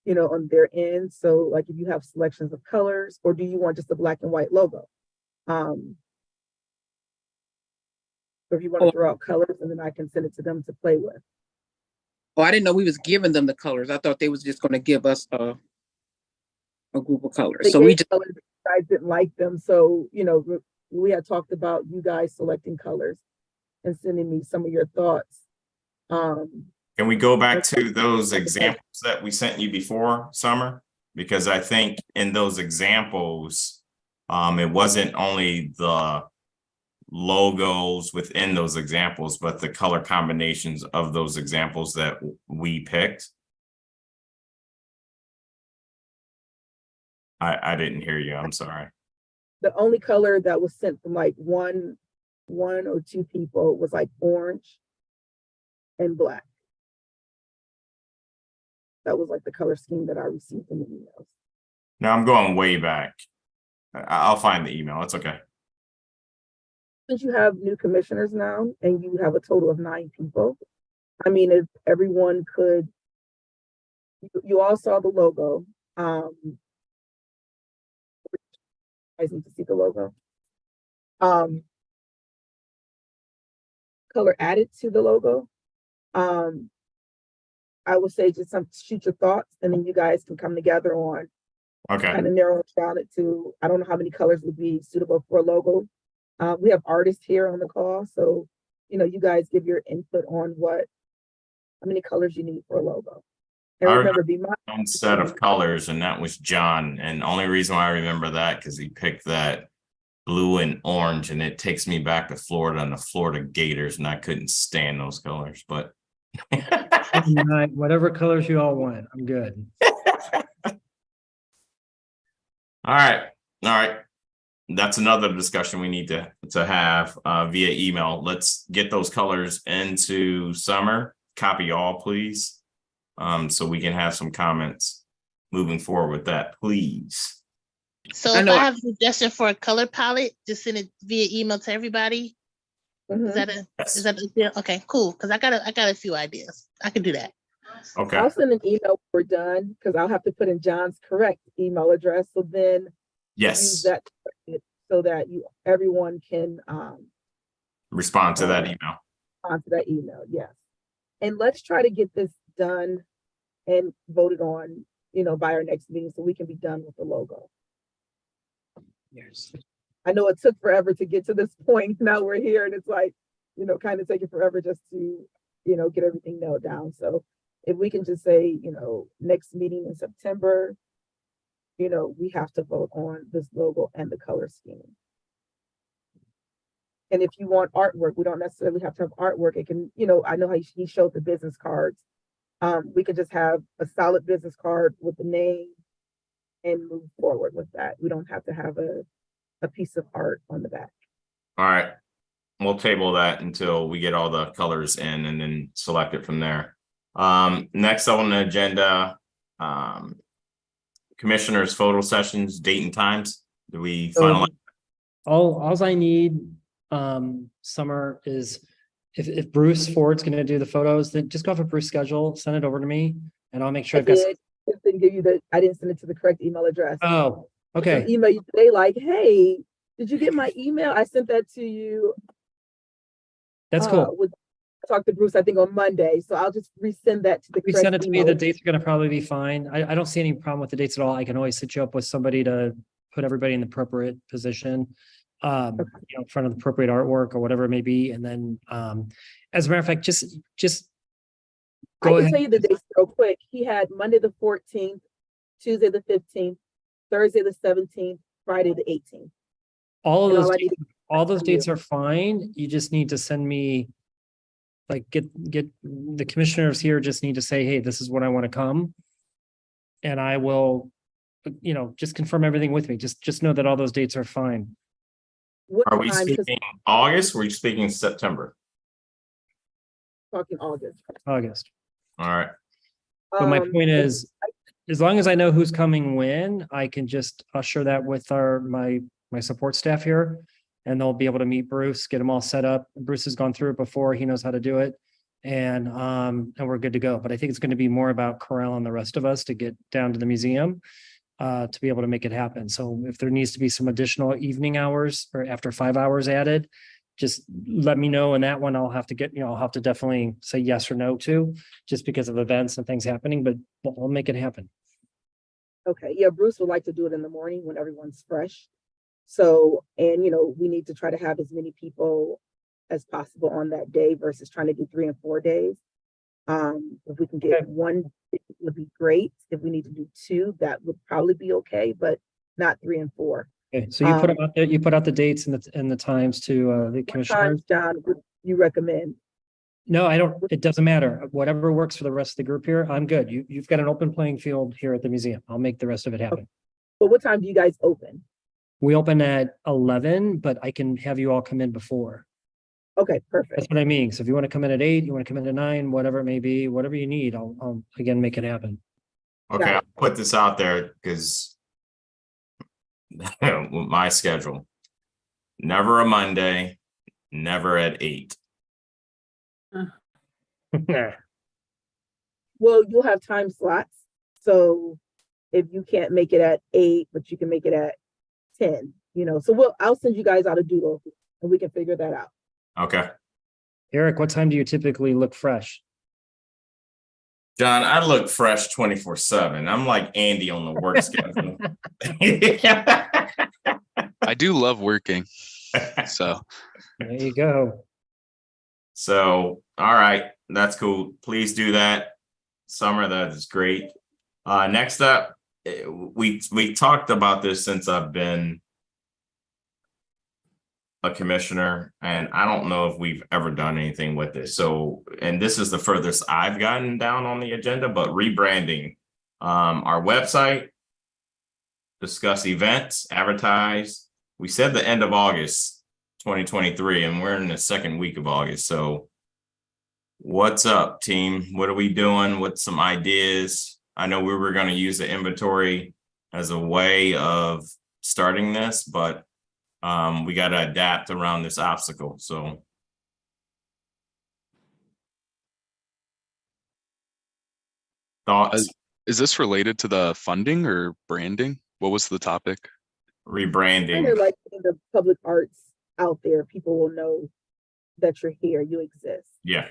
you know, on their end. So like if you have selections of colors, or do you want just a black and white logo? Or if you want to throw out colors, and then I can send it to them to play with. Oh, I didn't know we was giving them the colors. I thought they was just gonna give us a group of colors. They So we gave just, colors, you guys didn't like them, so you know we had talked about you guys selecting colors and sending me some of your thoughts. Can we go back to those examples that we sent you before, Summer? Because I think in those examples, it wasn't only the logos within those examples, but the color combinations of those examples that we picked. I didn't hear you. I'm sorry. The only color that was sent from like one or two people was like orange and black. That was like the color scheme that I received in the emails. Now I'm going way back. I'll find the email. It's okay. Since you have new commissioners now and you have a total of 9 people, I mean, if everyone could, you all saw the logo. You guys need to see the logo. Color added to the logo. I would say just shoot your thoughts, and then you guys can come together on Okay. kind of narrow down it to, I don't know how many colors would be suitable for a logo. We have artists here on the call, so you know, you guys give your input on how many colors you need for a logo. And I remember, be one set of colors, and that was John. And the only reason why I remember that because he picked that blue and orange, and it takes me back to Florida and the Florida Gators, and I couldn't stand those colors. But Whatever colors you all want, I'm good. All right. That's another discussion we need to have via email. Let's get those colors into Summer. Copy all, please. So we can have some comments moving forward with that, please. So I if know I I- have a suggestion for a color palette, just send it via email to everybody. Mhm. Is that a deal? Okay, cool. Because I got a few ideas. I can do that. Okay. I'll send an email when we're done, because I'll have to put in John's correct email address. So then use Yes. that so that everyone can Respond to that email. onto that email. Yes. And let's try to get this done and voted on, you know, by our next meeting, so we can be done with the logo. yes. I know it took forever to get to this point. Now we're here, and it's like, you know, kind of taking forever just to, you know, get everything nailed down. So if we can just say, you know, next meeting in September, you know, we have to vote on this logo and the color scheme. And if you want artwork, we don't necessarily have to have artwork. It can, you know, I know how he showed the business cards. We could just have a solid business card with the name and move forward with that. We don't have to have a piece of art on the back. All right. We'll table that until we get all the colors in and then select it from there. Next on the agenda, commissioners' photo sessions, date and times. Do we finalize? All I need, Summer, is if Bruce Ford's gonna do the photos, then just go off of Bruce's schedule, send it over to me, and I'll make sure I I've got. didn't give you I didn't send it to the correct email address. Oh, I okay. email you today like, hey, did you get my email? I sent that to you. That's cool. I talked to Bruce, I think on Monday, so I'll just resend that to the correct Resend it to me. email. The dates are gonna probably be fine. I don't see any problem with the dates at all. I can always set you up with somebody to put everybody in the appropriate position. You know, in front of the appropriate artwork or whatever it may be. And then as a matter of fact, just I go can ahead. tell you the dates real quick. He had Monday the 14th, Tuesday the 15th, Thursday the 17th, Friday the 18th. All of And those all I dates, need all those from you. dates are fine. You just need to send me, like, get the commissioners here just need to say, hey, this is what I want to come. And I will, you know, just confirm everything with me. Just know that all those dates are fine. What Are we time? 'Cause speaking August? Or are we speaking September? talking August. August. All right. But my point and is, as long as I know who's coming when, I can just usher that with my support staff here. And they'll be able to meet Bruce, get them all set up. Bruce has gone through it before. He knows how to do it. And we're good to go. But I think it's going to be more about Corral and the rest of us to get down to the museum to be able to make it happen. So if there needs to be some additional evening hours or after 5 hours added, just let me know. And that one I'll have to get, I'll have to definitely say yes or no to, just because of events and things happening, but I'll make it happen. Okay, yeah, Bruce would like to do it in the morning when everyone's fresh. So, and we need to try to have as many people as possible on that day versus trying to do 3 and 4 days. If we can get Okay. one, it would be great. If we need to do 2, that would probably be okay, but not 3 and 4. Okay, so you put out the dates and the times to the What commissioners? times, John, would you recommend? No, I don't, it doesn't matter. Whatever works for the rest of the group here, I'm good. You've got an open playing field here at the museum. I'll make the rest of it happen. But what time do you guys open? We open at 11, but I can have you all come in before. Okay, perfect. That's what I mean. So if you want to come in at 8, you want to come in at 9, whatever it may be, whatever you need, I'll again make it happen. Okay, Yeah. I'll put this out there because with my schedule, never a Monday, never at 8. Well, you'll have time slots. So if you can't make it at 8, but you can make it at 10, so I'll send you guys out a doodle and we can figure that out. Okay. Eric, what time do you typically look fresh? John, I look fresh 24/7. I'm like Andy on the work schedule. I do love working. So There you go. So, all right, that's cool. Please do that. Summer, that is great. Next up, we talked about this since I've been a commissioner, and I don't know if we've ever done anything with this. So, and this is the furthest I've gotten down on the agenda, but rebranding our website, discuss events, advertise. We said the end of August 2023, and we're in the second week of August. So what's up, team? What are we doing? What's some ideas? I know we were going to use the inventory as a way of starting this, but we got to adapt around this obstacle. So thoughts? is this related to the funding or branding? What was the topic? Rebranding. Kind of like in the public arts out there, people will know that you're here, you exist. Yeah.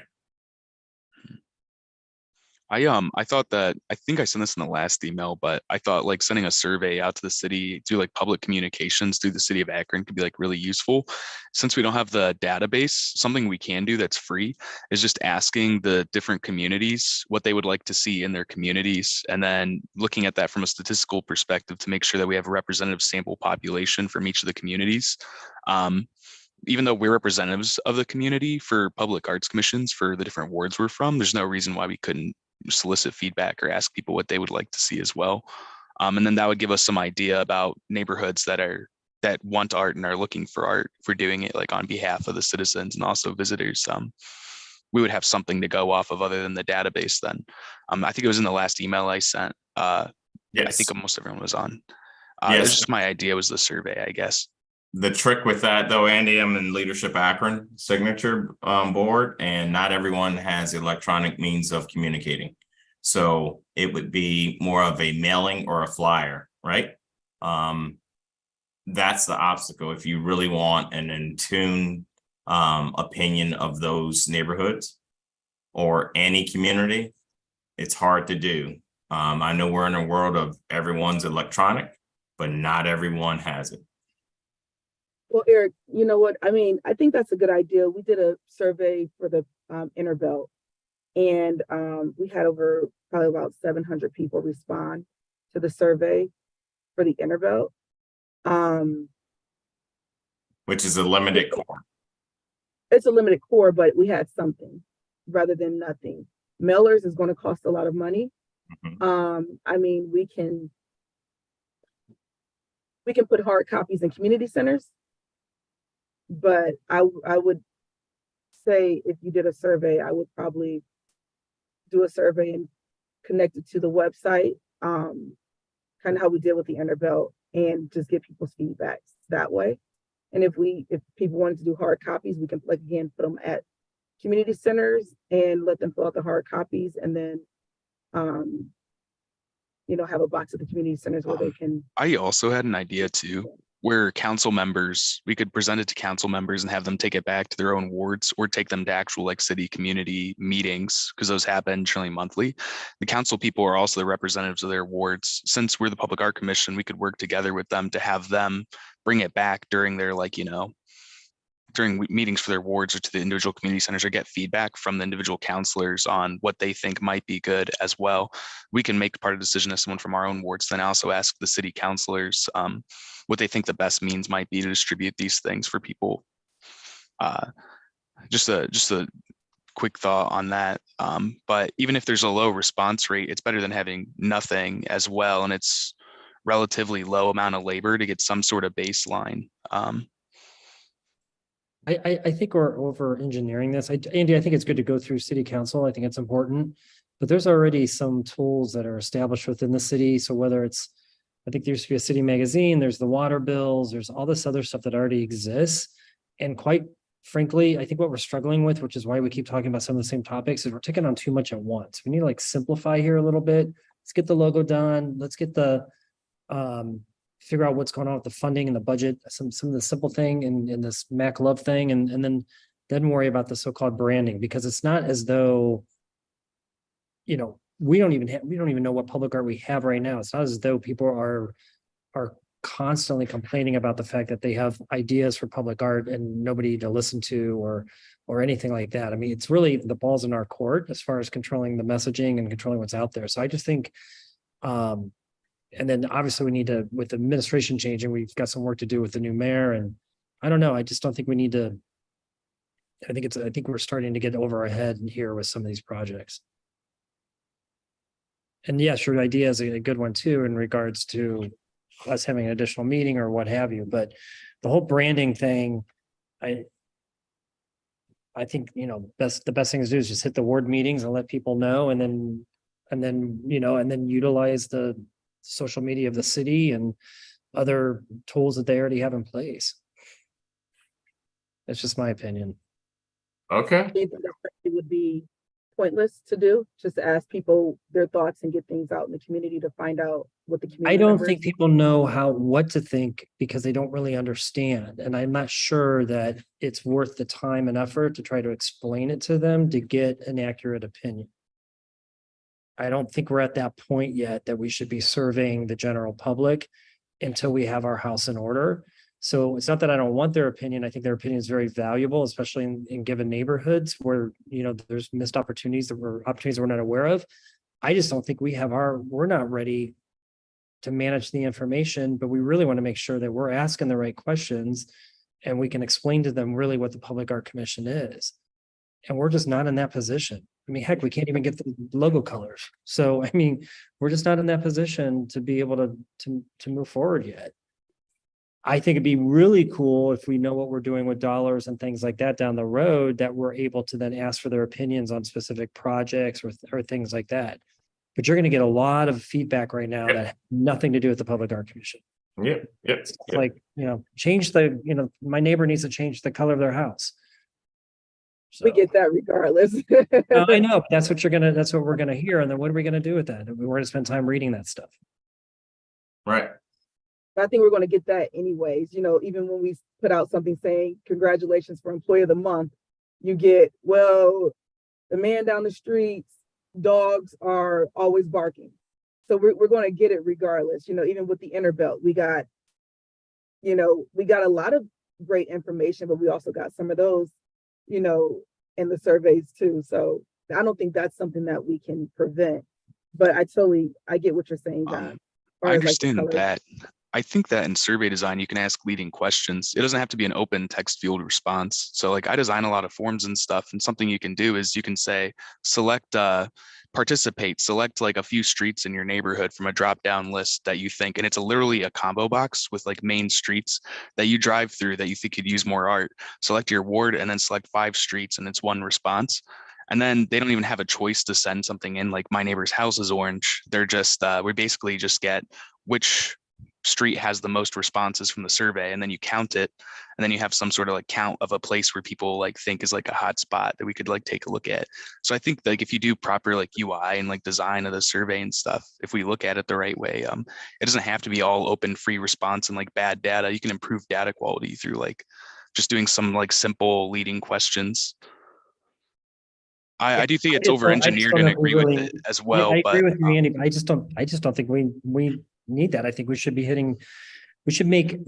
I thought that, I think I sent this in the last email, but I thought like sending a survey out to the city, do like public communications through the city of Akron could be like really useful. Since we don't have the database, something we can do that's free is just asking the different communities what they would like to see in their communities. And then looking at that from a statistical perspective to make sure that we have a representative sample population from each of the communities. Even though we're representatives of the community for public arts commissions for the different wards we're from, there's no reason why we couldn't solicit feedback or ask people what they would like to see as well. And then that would give us some idea about neighborhoods that want art and are looking for art for doing it like on behalf of the citizens and also visitors. We would have something to go off of other than the database then. I think it was in the last email I sent. Yes. I think almost everyone was on. Yes. It was just my idea was the survey, I guess. The trick with that, though, Andy, I'm in Leadership Akron signature board, and not everyone has electronic means of communicating. So it would be more of a mailing or a flyer, right? That's the obstacle. If you really want an in-tune opinion of those neighborhoods or any community, it's hard to do. I know we're in a world of everyone's electronic, but not everyone has it. Well, Eric, you know what? I mean, I think that's a good idea. We did a survey for the Inner Belt, and we had over probably about 700 people respond to the survey for the Inner Belt. Which is a limited core. It's a limited core, but we had something rather than nothing. Mailers is going to cost a lot of money. Mm-hmm. I mean, we can put hard copies in community centers. But I would say if you did a survey, I would probably do a survey and connect it to the website, kind of how we did with the Interbelt, and just get people's feedbacks that way. And if people wanted to do hard copies, we can, like, again, put them at community centers and let them fill out the hard copies, and then have a box at the community centers where they can. I also had an idea too, where council members, we could present it to council members and have them take it back to their own wards or take them to actual like city community meetings, because those happen generally monthly. The council people are also the representatives of their wards. Since we're the Public Art Commission, we could work together with them to have them bring it back during their during meetings for their wards or to the individual community centers, or get feedback from the individual counselors on what they think might be good as well. We can make part of the decision as someone from our own wards, then also ask the city councilors what they think the best means might be to distribute these things for people. Just a quick thought on that. But even if there's a low response rate, it's better than having nothing as well. And it's relatively low amount of labor to get some sort of baseline. I think we're over engineering this. Andy, I think it's good to go through city council. I think it's important, but there's already some tools that are established within the city. So whether it's, I think there used to be a city magazine, there's the water bills, there's all this other stuff that already exists. And quite frankly, I think what we're struggling with, which is why we keep talking about some of the same topics, is we're taking on too much at once. We need to like simplify here a little bit. Let's get the logo done. Let's get the, figure out what's going on with the funding and the budget, some of the simple thing in this Mac Love thing, and then worry about the so-called branding, because it's not as though, we don't even know what public art we have right now. It's not as though people are constantly complaining about the fact that they have ideas for public art and nobody to listen to or anything like that. I mean, it's really the ball's in our court as far as controlling the messaging and controlling what's out there. So I just think, and then obviously we need to, with administration changing, we've got some work to do with the new mayor. And I don't know, I just don't think we need to, I think we're starting to get over our head here with some of these projects. And yes, your idea is a good one too, in regards to us having an additional meeting or what have you, but the whole branding thing, I think, the best thing to do is just hit the ward meetings and let people know, and then utilize the social media of the city and other tools that they already have in place. That's just my opinion. Okay. It would be pointless to do, just to ask people their thoughts and get things out in the community to find out what the community. I don't think people know what to think because they don't really understand. And I'm not sure that it's worth the time and effort to try to explain it to them to get an accurate opinion. I don't think we're at that point yet that we should be surveying the general public until we have our house in order. So it's not that I don't want their opinion. I think their opinion is very valuable, especially in given neighborhoods where, there's missed opportunities we're not aware of. I just don't think we're not ready to manage the information, but we really want to make sure that we're asking the right questions and we can explain to them really what the Public Art Commission is. And we're just not in that position. I mean, heck, we can't even get the logo colors. So, I mean, we're just not in that position to be able to move forward yet. I think it'd be really cool if we know what we're doing with dollars and things like that down the road, that we're able to then ask for their opinions on specific projects or things like that. But you're going to get a lot of feedback right now that has nothing to do with the Public Art Commission. Yep. Like, change my neighbor needs to change the color of their house. So, we get that regardless. I know, but that's what we're gonna hear. And then what are we gonna do with that? We're gonna spend time reading that stuff. Right. I think we're going to get that anyways. Even when we put out something saying congratulations for Employee of the Month, you get, well, the man down the streets, dogs are always barking. So we're going to get it regardless. Even with the Interbelt, we got a lot of great information, but we also got some of those, in the surveys too. So I don't think that's something that we can prevent, but I get what you're saying, John. I understand that. I think that in survey design, you can ask leading questions. It doesn't have to be an open text field response. So like I design a lot of forms and stuff, and something you can do is you can say, select, participate, select like a few streets in your neighborhood from a drop down list that you think, and it's literally a combo box with like main streets that you drive through that you think could use more art. Select your ward and then select 5 streets, and it's one response. And then they don't even have a choice to send something in like my neighbor's house is orange. They're just, we basically just get which street has the most responses from the survey, and then you count it, and then you have some sort of like count of a place where people like think is like a hot spot that we could like take a look at. So I think like if you do proper like UI and like design of the survey and stuff, if we look at it the right way, it doesn't have to be all open free response and like bad data. You can improve data quality through like just doing some like simple leading questions. I do think it's over engineered and agree with it as well. I agree But with you, Andy, but I just don't think we need that. I think we should make,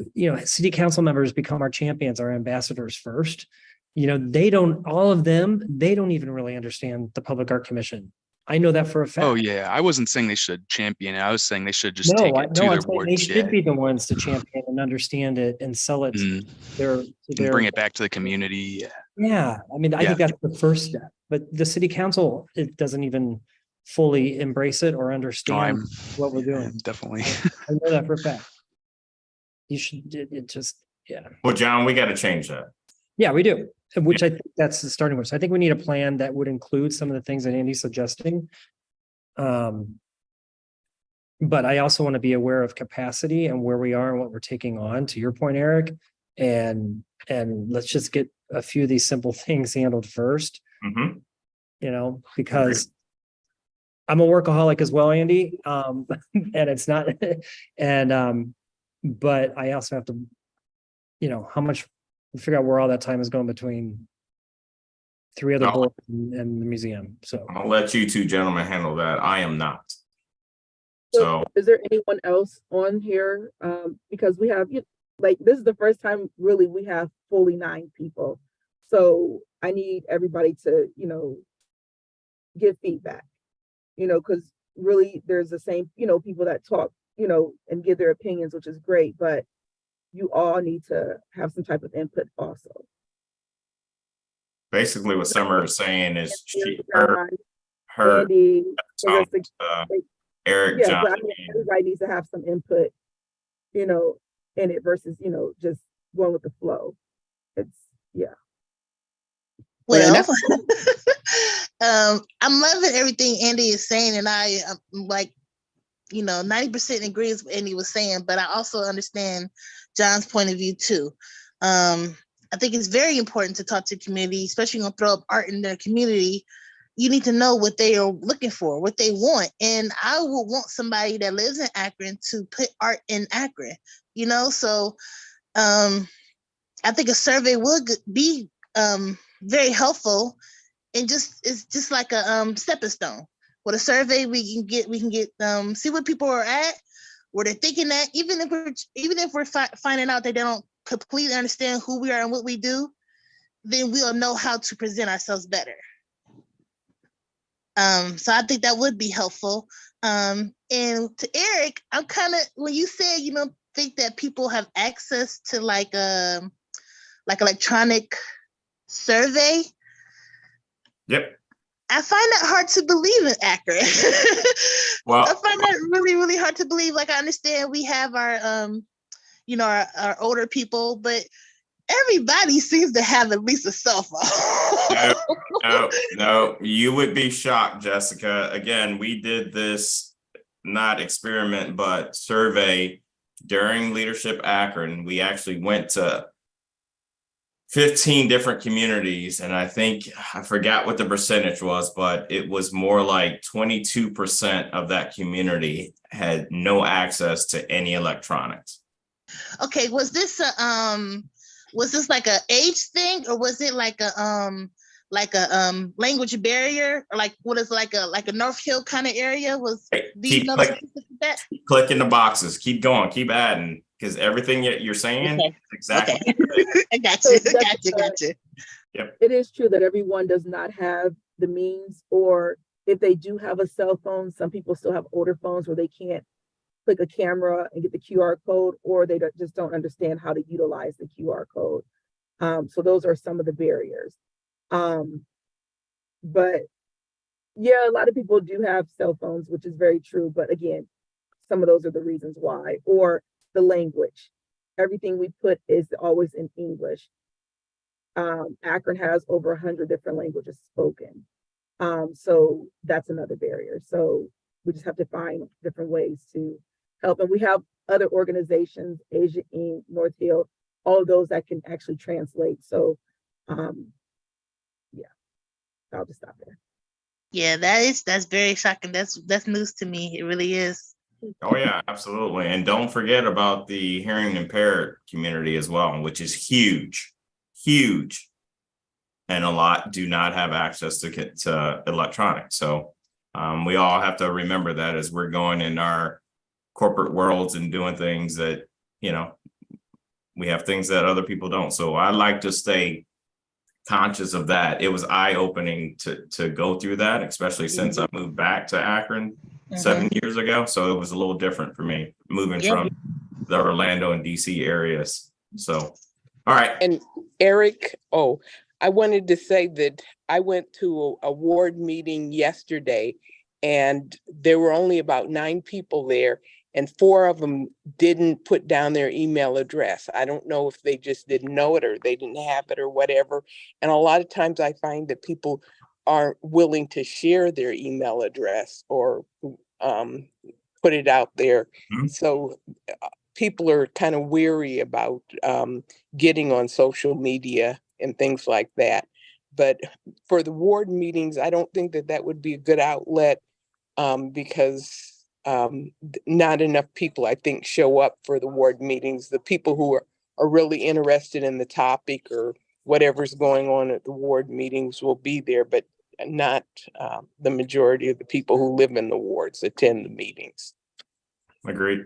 city council members become our champions, our ambassadors first. They don't even really understand the Public Art Commission. I know that for a fact. oh yeah, I wasn't saying they should champion it. I was saying they should just No, take it to I'm their saying board. they should be the ones to champion and understand it and sell it Mm. to And bring it back to the community. Yeah. Yeah, I mean, I think that's the first step, but the city council, it doesn't even fully embrace it or No, understand what we're doing. definitely. I know that for a fact. You should, it just, yeah. Well, John, we got to change that. Yeah, we do, which I think that's the starting point. So I think we need a plan that would include some of the things that Andy's suggesting. But I also want to be aware of capacity and where we are and what we're taking on, to your point, Eric. And let's just get a few of these simple things handled first, Mhm. Because I'm a workaholic as well, Andy. And it's not, but I also have to, how much, figure out where all that time is going between 3 other No. boards and the museum. So I'll let you two gentlemen handle that. I am not. So is there anyone else on here? Because we have, this is the first time really we have fully 9 people. So I need everybody to, give feedback, because really there's the same, people that talk, and give their opinions, which is great, but you all need to have some type of input also. basically what Summer is saying is John, her Andy, Eric, yeah, John. but I mean, everybody needs to have some input, in it versus, just going with the flow. It's, yeah. Well, I'm loving everything Andy is saying, and I'm like, 90% agrees with what Andy was saying, but I also understand John's point of view too. I think it's very important to talk to the community, especially when you throw up art in their community. You need to know what they are looking for, what they want. And I would want somebody that lives in Akron to put art in Akron, So I think a survey would be very helpful, and it's just like a stepping stone. With a survey, we can get see what people are at, where they're thinking at. Even if we're finding out that they don't completely understand who we are and what we do, then we'll know how to present ourselves better. So I think that would be helpful. And to Eric, I'm kind of, when you said you don't think that people have access to like electronic survey. Yep. I find that hard to believe in Akron. Well, I find that really, really hard to believe. Like, I understand we have our, our older people, but everybody seems to have at least a cell phone. No, you would be shocked, Jessica. Again, we did this not experiment, but survey during Leadership Akron. We actually went to 15 different communities, and I forgot what the percentage was, but it was more like 22% of that community had no access to any electronics. Okay, was this like a age thing, or was it like a language barrier, or like what is like a North Hill kind of area? Keep clicking the boxes, keep going, keep adding, because everything you're saying, okay. exactly. Okay. I got you. Yep. It is true that everyone does not have the means, or if they do have a cell phone, some people still have older phones where they can't click a camera and get the QR code, or they just don't understand how to utilize the QR code. So those are some of the barriers. But yeah, a lot of people do have cell phones, which is very true. But again, some of those are the reasons why, or the language. Everything we put is always in English. Akron has over 100 different languages spoken. So that's another barrier. So we just have to find different ways to help. And we have other organizations, Asia Inc., North Hill, all of those that can actually translate. So yeah, I'll just stop there. Yeah, that's very shocking. That's news to me. It really is. Oh, yeah, absolutely. And don't forget about the hearing impaired community as well, which is huge, huge. And a lot do not have access to electronics. So we all have to remember that as we're going in our corporate worlds and doing things that, you know, we have things that other people don't. So I like to stay conscious of that. It was eye-opening to go through that, especially since I moved back to Akron 7 years ago. So it was a little different for me moving from the Orlando and DC areas. So, all right. And Eric, I wanted to say that I went to a ward meeting yesterday, and there were only about 9 people there, and 4 of them didn't put down their email address. I don't know if they just didn't know it or they didn't have it or whatever. And a lot of times I find that people aren't willing to share their email address or put it out there. So people are kind of weary about getting on social media and things like that. But for the ward meetings, I don't think that would be a good outlet because not enough people, I think, show up for the ward meetings. The people who are really interested in the topic or whatever's going on at the ward meetings will be there, but not the majority of the people who live in the wards attend the meetings. Agreed.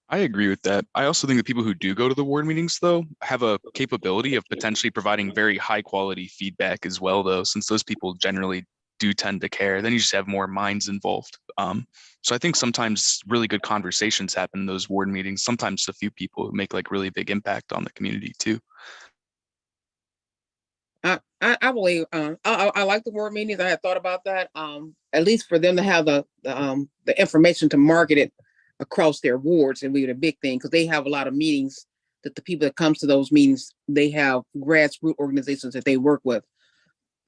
I agree with that. I also think that people who do go to the ward meetings, though, have a capability of potentially providing very high quality feedback as well, though, since those people generally do tend to care. Then you just have more minds involved. So I think sometimes really good conversations happen in those ward meetings. Sometimes a few people who make like really big impact on the community too. I believe I like the ward meetings. I had thought about that. At least for them to have the information to market it across their wards, and be a big thing because they have a lot of meetings that the people that comes to those meetings, they have grassroots organizations that they work with.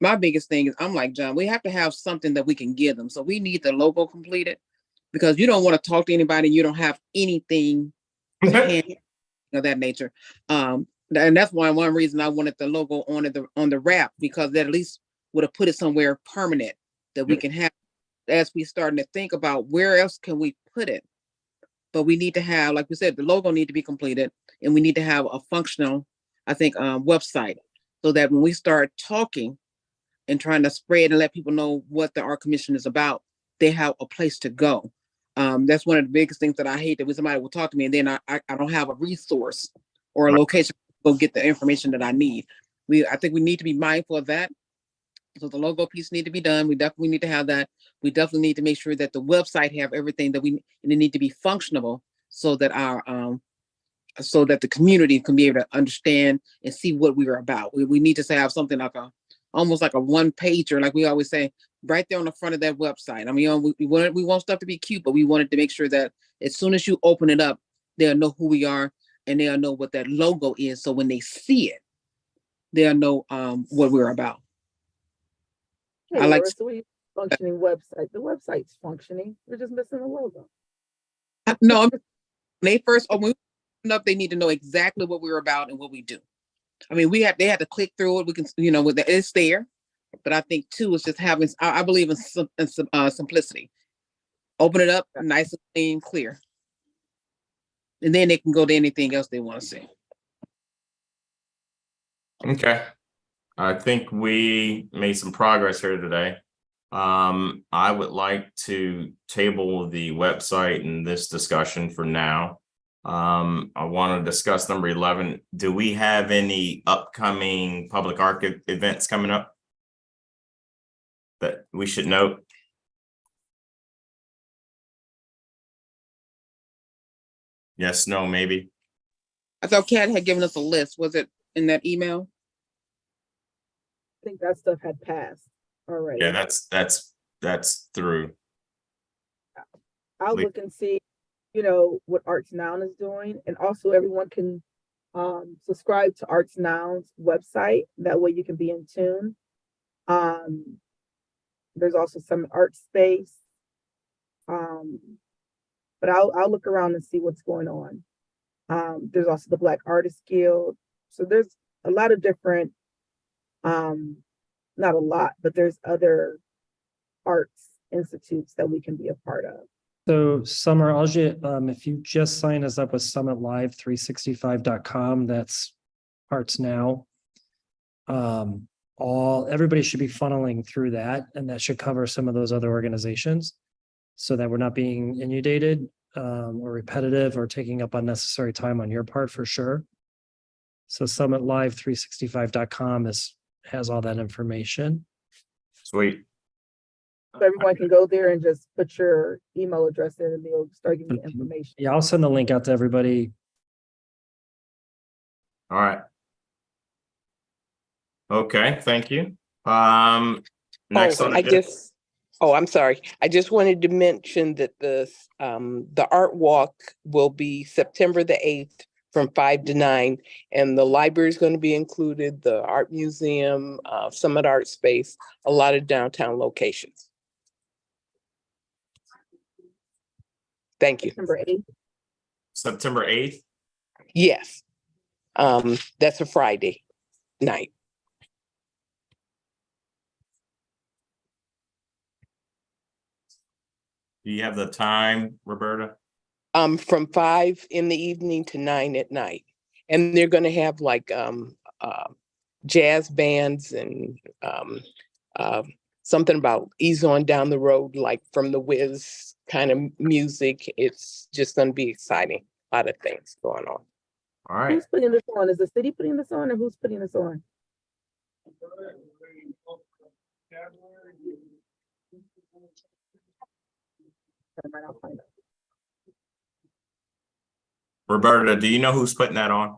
My biggest thing is I'm like John, we have to have something that we can give them. So we need the logo completed because you don't want to talk to anybody. You don't have anything to hand of that nature. And that's why one reason I wanted the logo on the wrap, because that at least would have put it somewhere permanent that we can have as we starting to think about where else can we put it. But we need to have, like we said, the logo need to be completed, and we need to have a functional, I think, website, so that when we start talking and trying to spread and let people know what the Art Commission is about, they have a place to go. That's one of the biggest things that I hate, that when somebody will talk to me and then I don't have a resource or a location to go get the information that I need. I think we need to be mindful of that. So the logo piece need to be done. We definitely need to have that. We definitely need to make sure that the website have everything that and it need to be functional so that so that the community can be able to understand and see what we are about. We need to have something like almost like a one pager, like we always say, right there on the front of that website. I mean, we want stuff to be cute, but we wanted to make sure that as soon as you open it up, they'll know who we are and they'll know what that logo is. So when they see it, they'll know what we're about. Hey, I like Laura, so we functioning website. The website's functioning. We're just missing the logo. no. When they first open up, they need to know exactly what we're about and what we do. I mean, they had to click through it. We can, it's there, but I think too, it's just having. I believe in simplicity. Open it up, nice and clean, clear, and then they can go to anything else they want to see. Okay. I think we made some progress here today. I would like to table the website and this discussion for now. I want to discuss number 11. Do we have any upcoming public art events coming up that we should note? Yes, no, maybe. I thought Kat had given us a list. Was it in that email? I think that stuff had passed already. Yeah, that's through. I'll Please. look and see, you know, what Arts Now is doing. And also everyone can subscribe to Arts Now's website. That way you can be in tune. There's also some art space. But I'll look around and see what's going on. There's also the Black Artists Guild. So there's a lot of different, not a lot, but there's other arts institutes that we can be a part of. So Summer, if you just sign us up with summitlive365.com, that's Arts Now. Everybody should be funneling through that, and that should cover some of those other organizations so that we're not being inundated or repetitive or taking up unnecessary time on your part for sure. So summitlive365.com has all that information. Sweet. So everyone can go there and just put your email address in and they'll start giving you information. Yeah, I'll send the link out to everybody. All right. Okay, thank you. Next on I'm sorry. I just wanted to mention that the art walk will be September the 8th from 5 to 9, and the library is going to be included, the art museum, Summit Art Space, a lot of downtown locations. Thank you. September 8th. September 8th. Yes. That's a Friday night. Do you have the time, Roberta? From 5 in the evening to 9 at night. And they're gonna have like jazz bands and something about ease on down the road, like from the Wiz kind of music. It's just gonna be exciting. A lot of things going on. All right. Who's putting this on? Is the city putting this on or who's putting this on? I'll find out. Roberta, do you know who's putting that on?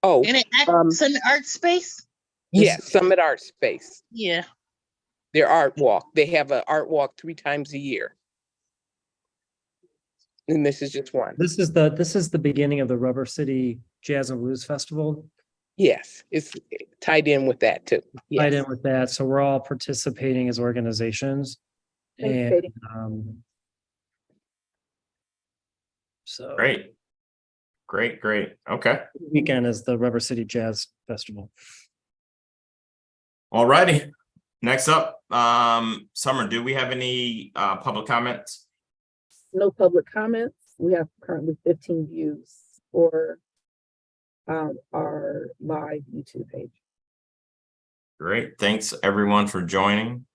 Oh, And it Summit Art Space? yes, Summit Art Space. Yeah. Their art walk. They have an art walk 3 times a year. And this is just one. This is the beginning of the Rubber City Jazz and Blues Festival. Yes, it's tied in with that too. Tied Yes. in with that. So we're all participating as organizations. Thanks, And Katie. so Great. Okay. weekend is the Rubber City Jazz Festival. All righty. Next up, Summer, do we have any public comments? No public comments. We have currently 15 views for our live YouTube page. Great. Thanks everyone for joining.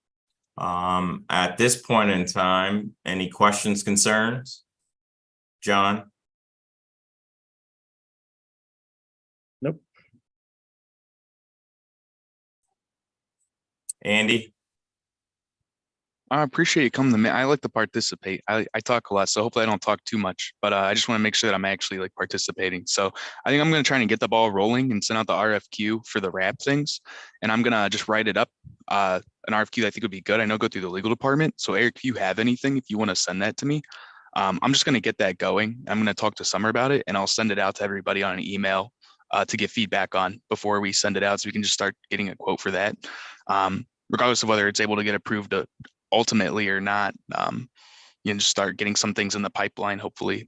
At this point in time, any questions, concerns? John? Nope. Andy? I appreciate you coming to me. I like to participate. I talk a lot, so hopefully I don't talk too much, but I just want to make sure that I'm actually like participating. So I think I'm going to try and get the ball rolling and send out the RFQ for the wrap things. And I'm going to just write it up. An RFQ that I think would be good. I know go through the legal department. So Eric, if you have anything, if you want to send that to me, I'm just going to get that going. I'm going to talk to Summer about it and I'll send it out to everybody on an email to get feedback on before we send it out. So we can just start getting a quote for that. Regardless of whether it's able to get approved ultimately or not, you can just start getting some things in the pipeline, hopefully.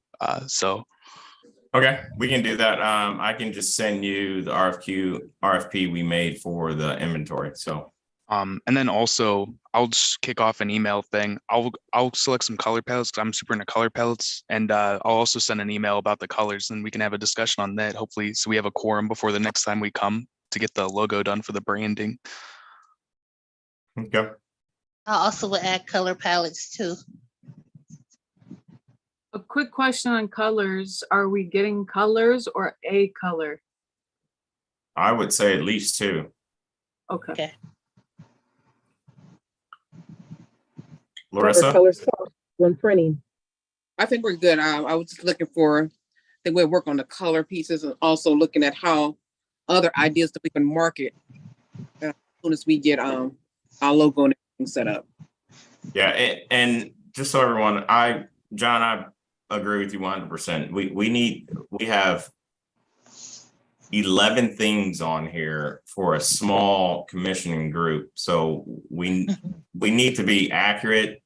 Okay, we can do that. I can just send you the RFP we made for the inventory. So and then also I'll just kick off an email thing. I'll select some color palettes because I'm super into color palettes, and I'll also send an email about the colors, and we can have a discussion on that, hopefully, so we have a quorum before the next time we come to get the logo done for the branding. okay. I also would add color palettes too. A quick question on colors. Are we getting colors or a color? I would say at least 2. Okay. Okay. Larissa? Color soft when printing. I think we're good. I was just looking for that we'll work on the color pieces and also looking at how other ideas that we can market as soon as we get our logo and everything set up. Yeah, and just so everyone, John, I agree with you 100%. We have 11 things on here for a small commissioning group. So we need to be accurate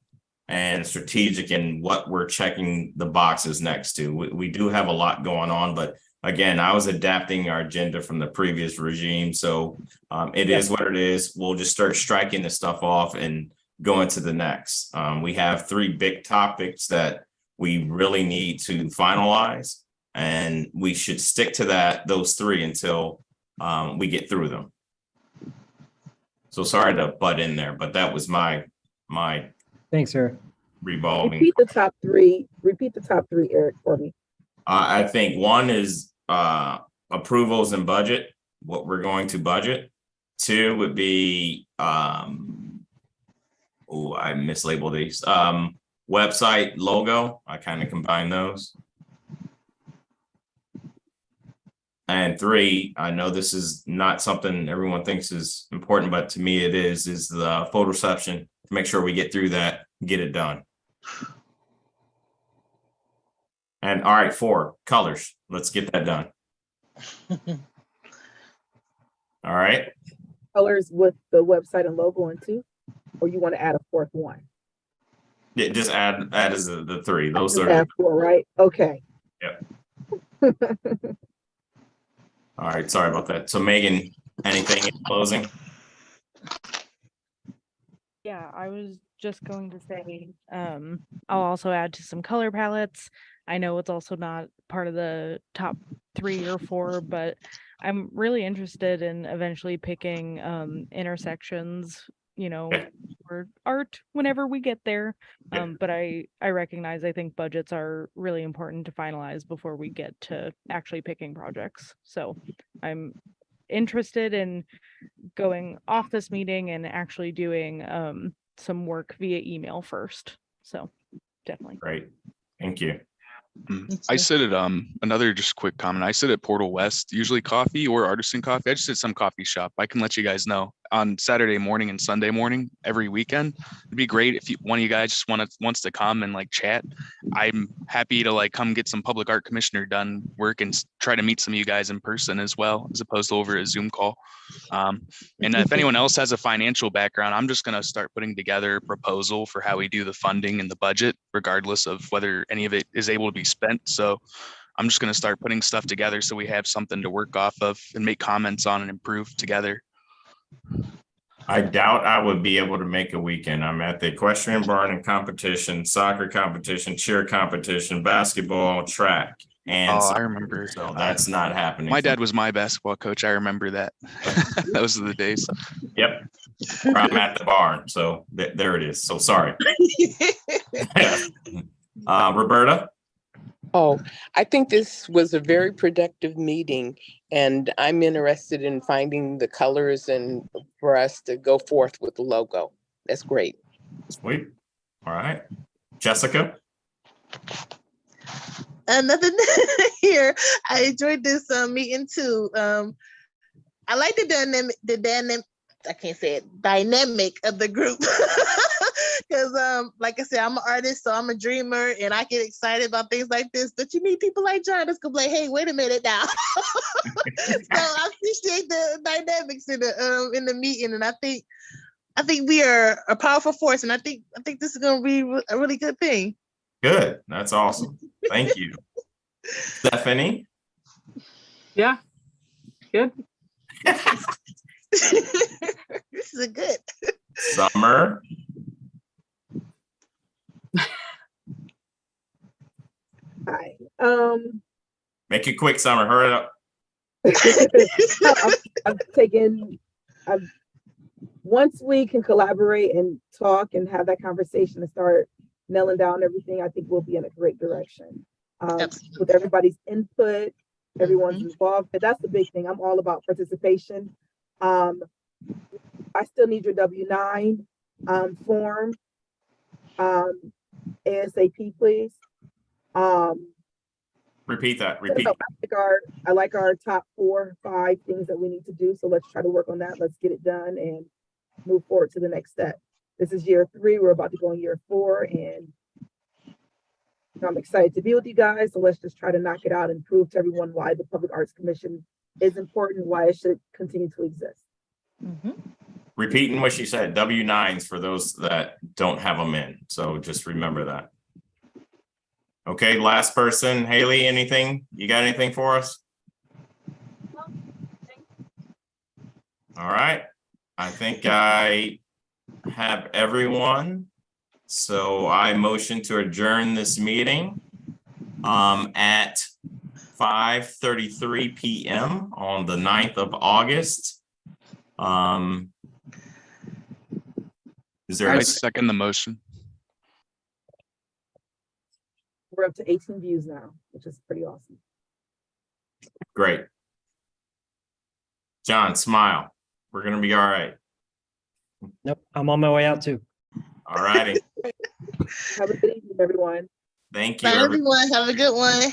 and strategic in what we're checking the boxes next to. We do have a lot going on, but again, I was adapting our agenda from the previous regime. So it is what it is. We'll just start striking the stuff off and go into the next. We have 3 big topics that we really need to finalize, and we should stick to those 3 until we get through them. So sorry to butt in there, but that was my Thanks, sir. revolving. Repeat the top three, Eric, for me. I think 1 is approvals and budget, what we're going to budget. 2 would be I mislabeled these. Website logo. I kind of combine those. And 3, I know this is not something everyone thinks is important, but to me it is the photo reception, to make sure we get through that, get it done. And all right, 4, colors. Let's get that done. All right. Colors with the website and logo in 2, or you want to add a 4th one? Yeah, just add as the 3. Those Just are add 4, right? Okay. Yep. All right, sorry about that. So Megan, anything in closing? Yeah, I was just going to say, I'll also add to some color palettes. I know it's also not part of the top 3 or 4, but I'm really interested in eventually picking intersections, for art whenever we get there. But I recognize, I think budgets are really important to finalize before we get to actually picking projects. So I'm interested in going off this meeting and actually doing some work via email first. So definitely. Great. Thank you. I sit at another just quick comment. I sit at Portal West, usually coffee or artisan coffee. I just sit some coffee shop. I can let you guys know on Saturday morning and Sunday morning every weekend. It'd be great if one of you guys just wants to come and like chat. I'm happy to like come get some public art commissioner done work and try to meet some of you guys in person as well, as opposed to over a Zoom call. And if anyone else has a financial background, I'm just going to start putting together a proposal for how we do the funding and the budget, regardless of whether any of it is able to be spent. So I'm just going to start putting stuff together so we have something to work off of and make comments on and improve together. I doubt I would be able to make a weekend. I'm at the equestrian barn and competition, soccer competition, cheer competition, basketball, track. And I remember. So that's not happening. My dad was my basketball coach. I remember that. Those are the days. Yep. I'm at the barn. So there it is. So sorry. Roberta? Oh, I think this was a very productive meeting, and I'm interested in finding the colors and for us to go forth with the logo. That's great. Sweet. All right. Jessica? Nothing here. I enjoyed this meeting too. I like the dynamic. I can't say it. Dynamic of the group, because like I said, I'm an artist, so I'm a dreamer, and I get excited about things like this. But you meet people like John that's gonna be like, "Hey, wait a minute now." So I appreciate the dynamics in the meeting, and I think we are a powerful force, and I think this is gonna be a really good thing. Good. That's awesome. Thank you. Stephanie? Yeah, good. This is a good. Summer? Hi. Make it quick, Summer. Hurry up. Once we can collaborate and talk and have that conversation and start nailing down everything, I think we'll be in a great direction. With everybody's input, everyone's involved. But that's the big thing. I'm all about participation. I still need your W-9 form ASAP, please. Repeat that, No, repeat. no, I like our top 4, 5 things that we need to do. So let's try to work on that. Let's get it done and move forward to the next step. This is year 3. We're about to go in year 4, and I'm excited to be with you guys. So let's just try to knock it out and prove to everyone why the Public Arts Commission is important, why it should continue to exist. Repeating what she said, W-9s for those that don't have them in. So just remember that. Okay, last person, Haley, anything? You got anything for us? All right. I think I have everyone. So I motion to adjourn this meeting at 5:33 p.m. on the 9th of August. Is there I a second the motion. We're up to 18 views now, which is pretty awesome. great? John, smile. We're gonna be all right. Nope, I'm on my way out too. All righty. Have a good evening, everyone. Thank you. Bye, everyone. everyone. Have a good one.